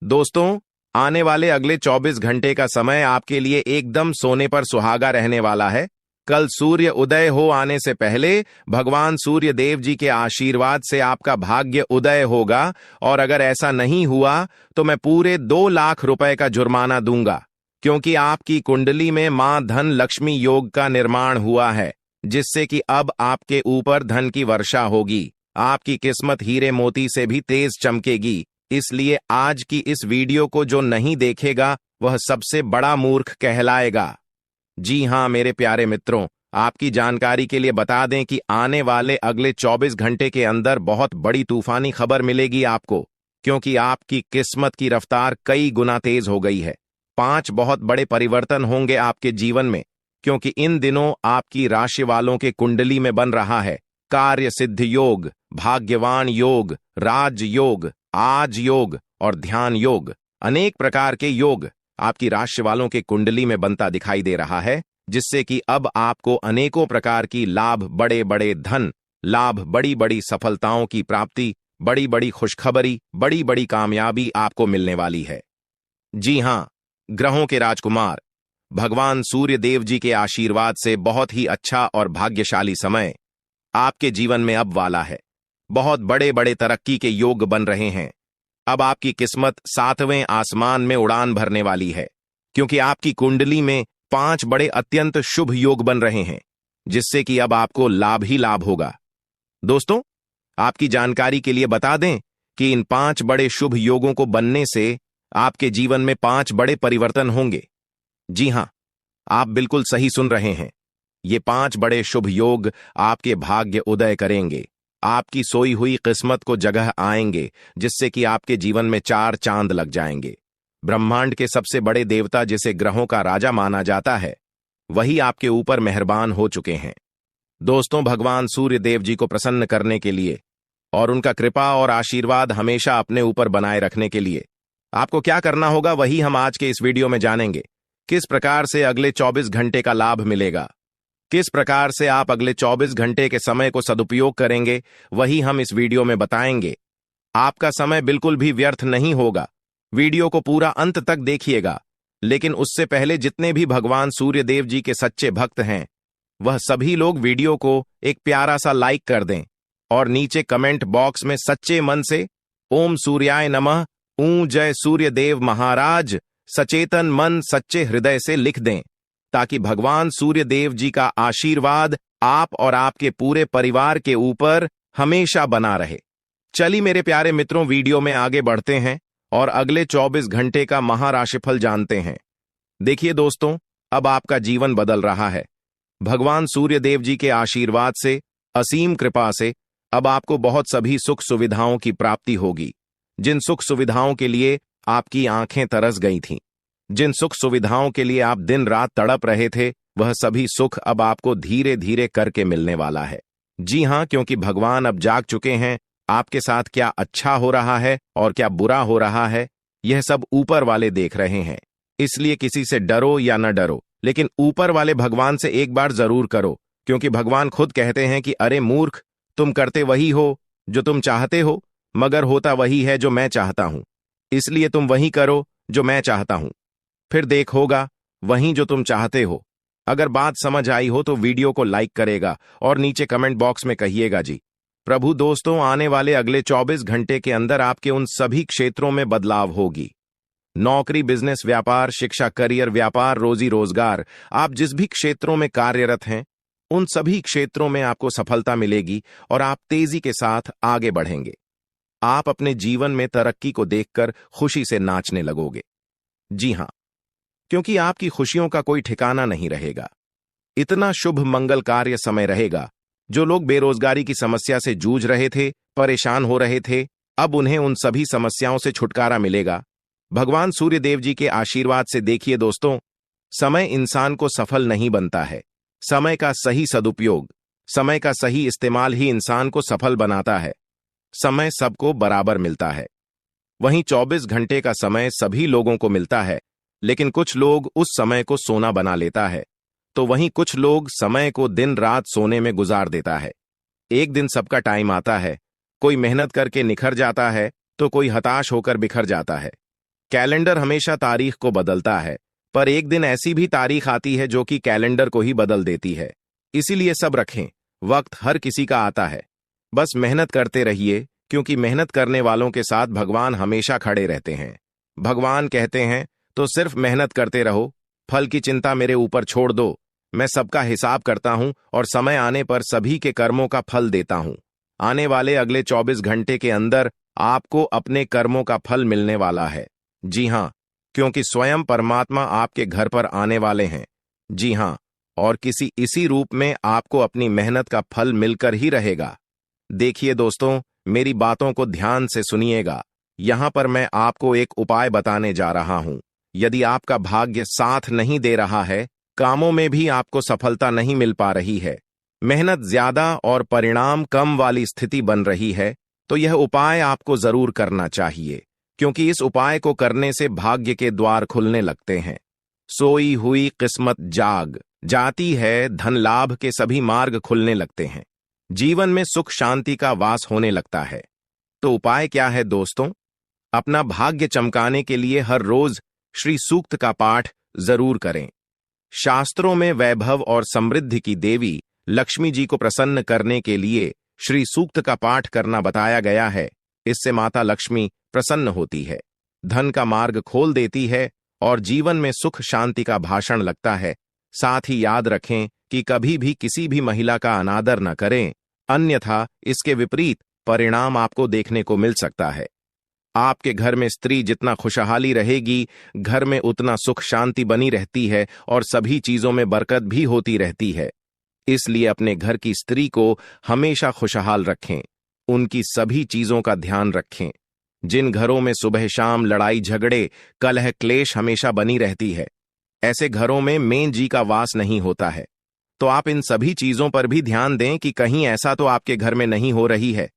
दोस्तों, आने वाले अगले 24 घंटे का समय आपके लिए एकदम सोने पर सुहागा रहने वाला है। कल सूर्य उदय हो आने से पहले भगवान सूर्य देव जी के आशीर्वाद से आपका भाग्य उदय होगा, और अगर ऐसा नहीं हुआ तो मैं पूरे 2 लाख रुपए का जुर्माना दूंगा, क्योंकि आपकी कुंडली में मां धन लक्ष्मी योग का निर्माण हुआ है, जिससे कि अब आपके ऊपर धन की वर्षा होगी। आपकी किस्मत हीरे मोती से भी तेज चमकेगी। इसलिए आज की इस वीडियो को जो नहीं देखेगा वह सबसे बड़ा मूर्ख कहलाएगा। जी हां मेरे प्यारे मित्रों, आपकी जानकारी के लिए बता दें कि आने वाले अगले 24 घंटे के अंदर बहुत बड़ी तूफानी खबर मिलेगी आपको, क्योंकि आपकी किस्मत की रफ्तार कई गुना तेज हो गई है। 5 बहुत बड़े परिवर्तन होंगे आपके जीवन में, क्योंकि इन दिनों आपकी राशि वालों के कुंडली में बन रहा है कार्य सिद्ध योग, भाग्यवान योग, राज योग, आज योग और ध्यान योग। अनेक प्रकार के योग आपकी राशि वालों के कुंडली में बनता दिखाई दे रहा है, जिससे कि अब आपको अनेकों प्रकार की लाभ, बड़े बड़े धन लाभ, बड़ी बड़ी सफलताओं की प्राप्ति, बड़ी बड़ी खुशखबरी, बड़ी बड़ी कामयाबी आपको मिलने वाली है। जी हां, ग्रहों के राजकुमार भगवान सूर्य देव जी के आशीर्वाद से बहुत ही अच्छा और भाग्यशाली समय आपके जीवन में अब वाला है। बहुत बड़े बड़े तरक्की के योग बन रहे हैं। अब आपकी किस्मत 7वें आसमान में उड़ान भरने वाली है, क्योंकि आपकी कुंडली में 5 बड़े अत्यंत शुभ योग बन रहे हैं, जिससे कि अब आपको लाभ ही लाभ होगा। दोस्तों, आपकी जानकारी के लिए बता दें कि इन 5 बड़े शुभ योगों को बनने से आपके जीवन में 5 बड़े परिवर्तन होंगे। जी हां, आप बिल्कुल सही सुन रहे हैं। ये 5 बड़े शुभ योग आपके भाग्य उदय करेंगे, आपकी सोई हुई किस्मत को जगह आएंगे, जिससे कि आपके जीवन में 4 चांद लग जाएंगे। ब्रह्मांड के सबसे बड़े देवता, जिसे ग्रहों का राजा माना जाता है, वही आपके ऊपर मेहरबान हो चुके हैं। दोस्तों, भगवान सूर्य देव जी को प्रसन्न करने के लिए और उनका कृपा और आशीर्वाद हमेशा अपने ऊपर बनाए रखने के लिए आपको क्या करना होगा, वही हम आज के इस वीडियो में जानेंगे। किस प्रकार से अगले 24 घंटे का लाभ मिलेगा, किस प्रकार से आप अगले 24 घंटे के समय को सदुपयोग करेंगे, वही हम इस वीडियो में बताएंगे। आपका समय बिल्कुल भी व्यर्थ नहीं होगा। वीडियो को पूरा अंत तक देखिएगा, लेकिन उससे पहले जितने भी भगवान सूर्य देव जी के सच्चे भक्त हैं, वह सभी लोग वीडियो को एक प्यारा सा लाइक कर दें और नीचे कमेंट बॉक्स में सच्चे मन से ओम सूर्याय नमः, ऊं जय सूर्य देव महाराज, सचेतन मन सच्चे हृदय से लिख दें, ताकि भगवान सूर्य देव जी का आशीर्वाद आप और आपके पूरे परिवार के ऊपर हमेशा बना रहे। चलिए मेरे प्यारे मित्रों, वीडियो में आगे बढ़ते हैं और अगले 24 घंटे का महाराशिफल जानते हैं। देखिए दोस्तों, अब आपका जीवन बदल रहा है। भगवान सूर्य देव जी के आशीर्वाद से, असीम कृपा से अब आपको बहुत सभी सुख सुविधाओं की प्राप्ति होगी। जिन सुख सुविधाओं के लिए आपकी आंखें तरस गई थीं, जिन सुख सुविधाओं के लिए आप दिन रात तड़प रहे थे, वह सभी सुख अब आपको धीरे धीरे करके मिलने वाला है। जी हां, क्योंकि भगवान अब जाग चुके हैं। आपके साथ क्या अच्छा हो रहा है और क्या बुरा हो रहा है, यह सब ऊपर वाले देख रहे हैं। इसलिए किसी से डरो या न डरो, लेकिन ऊपर वाले भगवान से एक बार जरूर करो, क्योंकि भगवान खुद कहते हैं कि अरे मूर्ख, तुम करते वही हो जो तुम चाहते हो, मगर होता वही है जो मैं चाहता हूं। इसलिए तुम वही करो जो मैं चाहता हूं, फिर देख होगा वही जो तुम चाहते हो। अगर बात समझ आई हो तो वीडियो को लाइक करेगा और नीचे कमेंट बॉक्स में कहिएगा जी प्रभु। दोस्तों, आने वाले अगले 24 घंटे के अंदर आपके उन सभी क्षेत्रों में बदलाव होगी। नौकरी, बिजनेस, व्यापार, शिक्षा, करियर, व्यापार, रोजी रोजगार, आप जिस भी क्षेत्रों में कार्यरत हैं, उन सभी क्षेत्रों में आपको सफलता मिलेगी और आप तेजी के साथ आगे बढ़ेंगे। आप अपने जीवन में तरक्की को देखकर खुशी से नाचने लगोगे। जी हां, क्योंकि आपकी खुशियों का कोई ठिकाना नहीं रहेगा। इतना शुभ मंगल कार्य समय रहेगा। जो लोग बेरोजगारी की समस्या से जूझ रहे थे, परेशान हो रहे थे, अब उन्हें उन सभी समस्याओं से छुटकारा मिलेगा भगवान सूर्य देव जी के आशीर्वाद से। देखिए दोस्तों, समय इंसान को सफल नहीं बनता है। समय का सही सदुपयोग, समय का सही इस्तेमाल ही इंसान को सफल बनाता है। समय सबको बराबर मिलता है। वहीं 24 घंटे का समय सभी लोगों को मिलता है, लेकिन कुछ लोग उस समय को सोना बना लेता है, तो वहीं कुछ लोग समय को दिन रात सोने में गुजार देता है। एक दिन सबका टाइम आता है, कोई मेहनत करके निखर जाता है तो कोई हताश होकर बिखर जाता है। कैलेंडर हमेशा तारीख को बदलता है, पर एक दिन ऐसी भी तारीख आती है जो कि कैलेंडर को ही बदल देती है। इसीलिए सब रखें, वक्त हर किसी का आता है। बस मेहनत करते रहिए, क्योंकि मेहनत करने वालों के साथ भगवान हमेशा खड़े रहते हैं। भगवान कहते हैं, तो सिर्फ मेहनत करते रहो, फल की चिंता मेरे ऊपर छोड़ दो। मैं सबका हिसाब करता हूं और समय आने पर सभी के कर्मों का फल देता हूं। आने वाले अगले 24 घंटे के अंदर आपको अपने कर्मों का फल मिलने वाला है। जी हां, क्योंकि स्वयं परमात्मा आपके घर पर आने वाले हैं। जी हां, और किसी इसी रूप में आपको अपनी मेहनत का फल मिलकर ही रहेगा। देखिए दोस्तों, मेरी बातों को ध्यान से सुनिएगा। यहां पर मैं आपको एक उपाय बताने जा रहा हूं। यदि आपका भाग्य साथ नहीं दे रहा है, कामों में भी आपको सफलता नहीं मिल पा रही है, मेहनत ज्यादा और परिणाम कम वाली स्थिति बन रही है, तो यह उपाय आपको जरूर करना चाहिए, क्योंकि इस उपाय को करने से भाग्य के द्वार खुलने लगते हैं। सोई हुई किस्मत जाग जाती है, धन लाभ के सभी मार्ग खुलने लगते हैं, जीवन में सुख शांति का वास होने लगता है। तो उपाय क्या है दोस्तों? अपना भाग्य चमकाने के लिए हर रोज श्री सूक्त का पाठ जरूर करें। शास्त्रों में वैभव और समृद्धि की देवी लक्ष्मी जी को प्रसन्न करने के लिए श्री सूक्त का पाठ करना बताया गया है। इससे माता लक्ष्मी प्रसन्न होती है, धन का मार्ग खोल देती है और जीवन में सुख शांति का भाषण लगता है। साथ ही याद रखें कि कभी भी किसी भी महिला का अनादर न करें, अन्यथा इसके विपरीत परिणाम आपको देखने को मिल सकता है। आपके घर में स्त्री जितना खुशहाली रहेगी, घर में उतना सुख शांति बनी रहती है और सभी चीजों में बरकत भी होती रहती है। इसलिए अपने घर की स्त्री को हमेशा खुशहाल रखें, उनकी सभी चीजों का ध्यान रखें। जिन घरों में सुबह शाम लड़ाई झगड़े कलह क्लेश हमेशा बनी रहती है, ऐसे घरों में मेन जी का वास नहीं होता है। तो आप इन सभी चीजों पर भी ध्यान दें कि कहीं ऐसा तो आपके घर में नहीं हो रही है।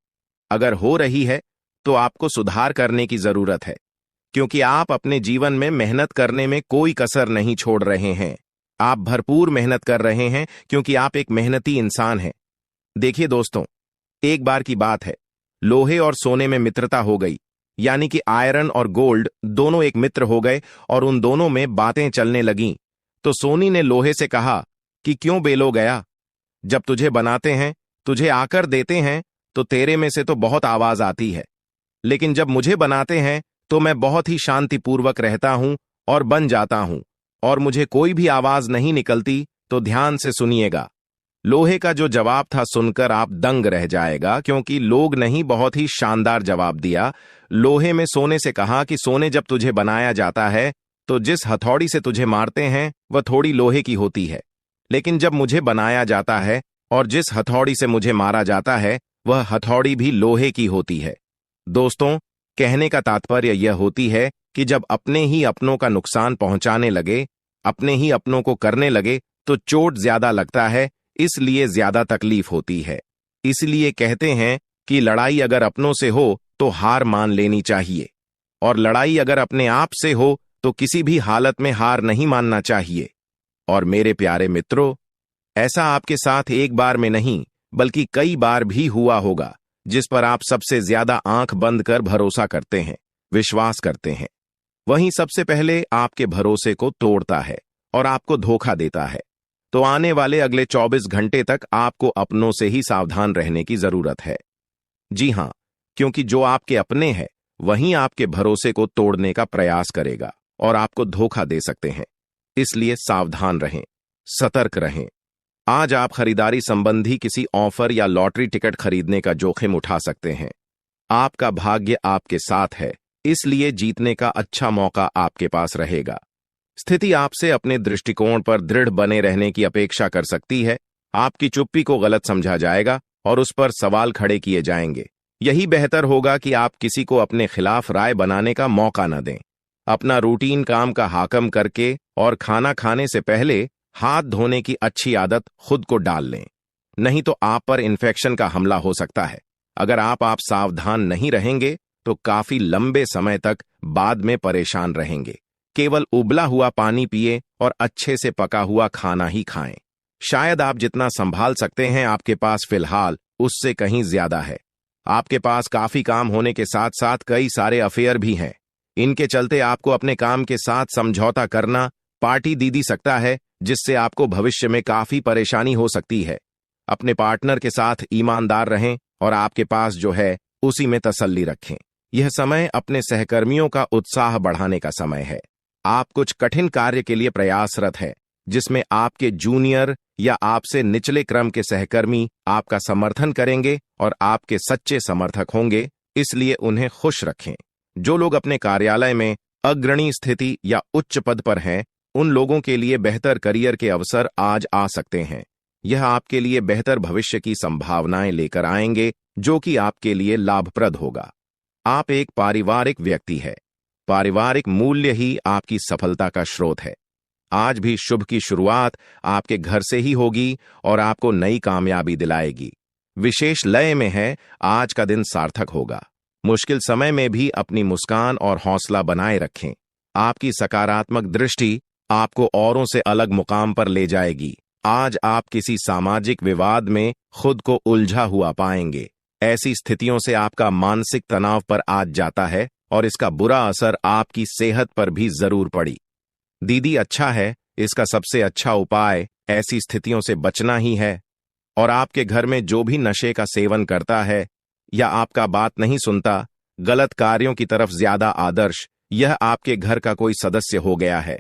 अगर हो रही है तो आपको सुधार करने की जरूरत है, क्योंकि आप अपने जीवन में मेहनत करने में कोई कसर नहीं छोड़ रहे हैं। आप भरपूर मेहनत कर रहे हैं, क्योंकि आप एक मेहनती इंसान हैं। देखिए दोस्तों, एक बार की बात है, लोहे और सोने में मित्रता हो गई, यानी कि आयरन और गोल्ड दोनों एक मित्र हो गए और उन दोनों में बातें चलने लगीं। तो सोनी ने लोहे से कहा कि क्यों बेलो गया, जब तुझे बनाते हैं, तुझे आकर देते हैं, तो तेरे में से तो बहुत आवाज आती है, लेकिन जब मुझे बनाते हैं तो मैं बहुत ही शांतिपूर्वक रहता हूं और बन जाता हूं, और मुझे कोई भी आवाज नहीं निकलती। तो ध्यान से सुनिएगा। लोहे का जो जवाब था सुनकर आप दंग रह जाएगा, क्योंकि लोग नहीं, बहुत ही शानदार जवाब दिया। लोहे में सोने से कहा कि सोने, जब तुझे बनाया जाता है तो जिस हथौड़ी से तुझे मारते हैं वह थोड़ी लोहे की होती है, लेकिन जब मुझे बनाया जाता है और जिस हथौड़ी से मुझे मारा जाता है वह हथौड़ी भी लोहे की होती है। दोस्तों, कहने का तात्पर्य यह होती है कि जब अपने ही अपनों का नुकसान पहुंचाने लगे, अपने ही अपनों को करने लगे, तो चोट ज्यादा लगता है, इसलिए ज्यादा तकलीफ होती है। इसलिए कहते हैं कि लड़ाई अगर अपनों से हो तो हार मान लेनी चाहिए, और लड़ाई अगर अपने आप से हो तो किसी भी हालत में हार नहीं मानना चाहिए। और मेरे प्यारे मित्रों, ऐसा आपके साथ एक बार में नहीं बल्कि कई बार भी हुआ होगा, जिस पर आप सबसे ज्यादा आंख बंद कर भरोसा करते हैं, विश्वास करते हैं। वहीं सबसे पहले आपके भरोसे को तोड़ता है और आपको धोखा देता है। तो आने वाले अगले 24 घंटे तक आपको अपनों से ही सावधान रहने की जरूरत है। जी हां, क्योंकि जो आपके अपने हैं वहीं आपके भरोसे को तोड़ने का प्रयास करेगा और आपको धोखा दे सकते हैं। इसलिए सावधान रहें, सतर्क रहें। आज आप खरीदारी संबंधी किसी ऑफर या लॉटरी टिकट खरीदने का जोखिम उठा सकते हैं। आपका भाग्य आपके साथ है, इसलिए जीतने का अच्छा मौका आपके पास रहेगा। स्थिति आपसे अपने दृष्टिकोण पर दृढ़ बने रहने की अपेक्षा कर सकती है। आपकी चुप्पी को गलत समझा जाएगा और उस पर सवाल खड़े किए जाएंगे। यही बेहतर होगा कि आप किसी को अपने खिलाफ राय बनाने का मौका न दें। अपना रूटीन काम का हाकम करके और खाना खाने से पहले हाथ धोने की अच्छी आदत खुद को डाल लें, नहीं तो आप पर इन्फेक्शन का हमला हो सकता है। अगर आप सावधान नहीं रहेंगे तो काफी लंबे समय तक बाद में परेशान रहेंगे। केवल उबला हुआ पानी पिए और अच्छे से पका हुआ खाना ही खाएं। शायद आप जितना संभाल सकते हैं आपके पास फिलहाल उससे कहीं ज्यादा है। आपके पास काफी काम होने के साथ साथ कई सारे अफेयर भी हैं, इनके चलते आपको अपने काम के साथ समझौता करना पार्टी दी सकता है, जिससे आपको भविष्य में काफी परेशानी हो सकती है। अपने पार्टनर के साथ ईमानदार रहें और आपके पास जो है उसी में तसल्ली रखें। यह समय अपने सहकर्मियों का उत्साह बढ़ाने का समय है। आप कुछ कठिन कार्य के लिए प्रयासरत हैं, जिसमें आपके जूनियर या आपसे निचले क्रम के सहकर्मी आपका समर्थन करेंगे और आपके सच्चे समर्थक होंगे, इसलिए उन्हें खुश रखें। जो लोग अपने कार्यालय में अग्रणी स्थिति या उच्च पद पर हैं, उन लोगों के लिए बेहतर करियर के अवसर आज आ सकते हैं। यह आपके लिए बेहतर भविष्य की संभावनाएं लेकर आएंगे, जो कि आपके लिए लाभप्रद होगा। आप एक पारिवारिक व्यक्ति है। पारिवारिक मूल्य ही आपकी सफलता का स्रोत है। आज भी शुभ की शुरुआत आपके घर से ही होगी और आपको नई कामयाबी दिलाएगी। विशेष लय में है, आज का दिन सार्थक होगा। मुश्किल समय में भी अपनी मुस्कान और हौसला बनाए रखें। आपकी सकारात्मक दृष्टि आपको औरों से अलग मुकाम पर ले जाएगी। आज आप किसी सामाजिक विवाद में खुद को उलझा हुआ पाएंगे। ऐसी स्थितियों से आपका मानसिक तनाव पर आज जाता है और इसका बुरा असर आपकी सेहत पर भी जरूर पड़ी। दीदी अच्छा है, इसका सबसे अच्छा उपाय ऐसी स्थितियों से बचना ही है। और आपके घर में जो भी नशे का सेवन करता है या आपका बात नहीं सुनता, गलत कार्यों की तरफ ज्यादा आदर्श, यह आपके घर का कोई सदस्य हो गया है।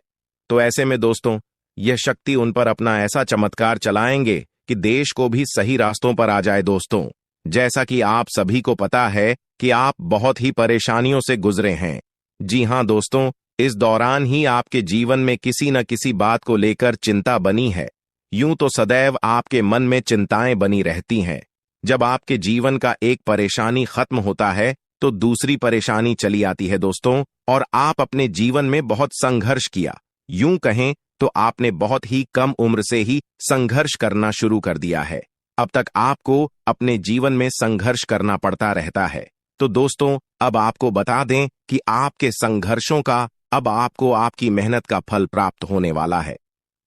तो ऐसे में दोस्तों, यह शक्ति उन पर अपना ऐसा चमत्कार चलाएंगे कि देश को भी सही रास्तों पर आ जाए। दोस्तों, जैसा कि आप सभी को पता है कि आप बहुत ही परेशानियों से गुजरे हैं। जी हां दोस्तों, इस दौरान ही आपके जीवन में किसी न किसी बात को लेकर चिंता बनी है। यूं तो सदैव आपके मन में चिंताएं बनी रहती हैं। जब आपके जीवन का एक परेशानी खत्म होता है तो दूसरी परेशानी चली आती है दोस्तों, और आप अपने जीवन में बहुत संघर्ष किया। यूं कहें तो आपने बहुत ही कम उम्र से ही संघर्ष करना शुरू कर दिया है। अब तक आपको अपने जीवन में संघर्ष करना पड़ता रहता है। तो दोस्तों, अब आपको बता दें कि आपके संघर्षों का अब आपको आपकी मेहनत का फल प्राप्त होने वाला है।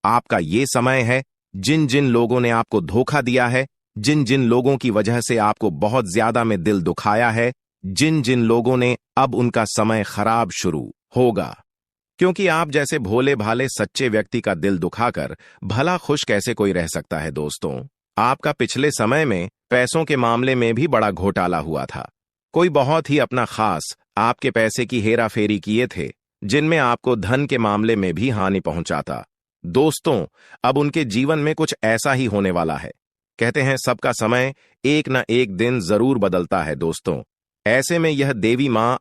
आपका ये समय है, जिन जिन लोगों ने आपको धोखा दिया है, जिन जिन लोगों की वजह से आपको बहुत ज्यादा में दिल दुखाया है, जिन जिन लोगों ने, अब उनका समय खराब शुरू होगा। क्योंकि आप जैसे भोले भाले सच्चे व्यक्ति का दिल दुखाकर भला खुश कैसे कोई रह सकता है। दोस्तों, आपका पिछले समय में पैसों के मामले में भी बड़ा घोटाला हुआ था। कोई बहुत ही अपना खास आपके पैसे की हेरा फेरी किए थे, जिनमें आपको धन के मामले में भी हानि पहुंचाता। दोस्तों, अब उनके जीवन में कुछ ऐसा ही होने वाला है। कहते हैं सबका समय एक न एक दिन जरूर बदलता है। दोस्तों, ऐसे में यह देवी मां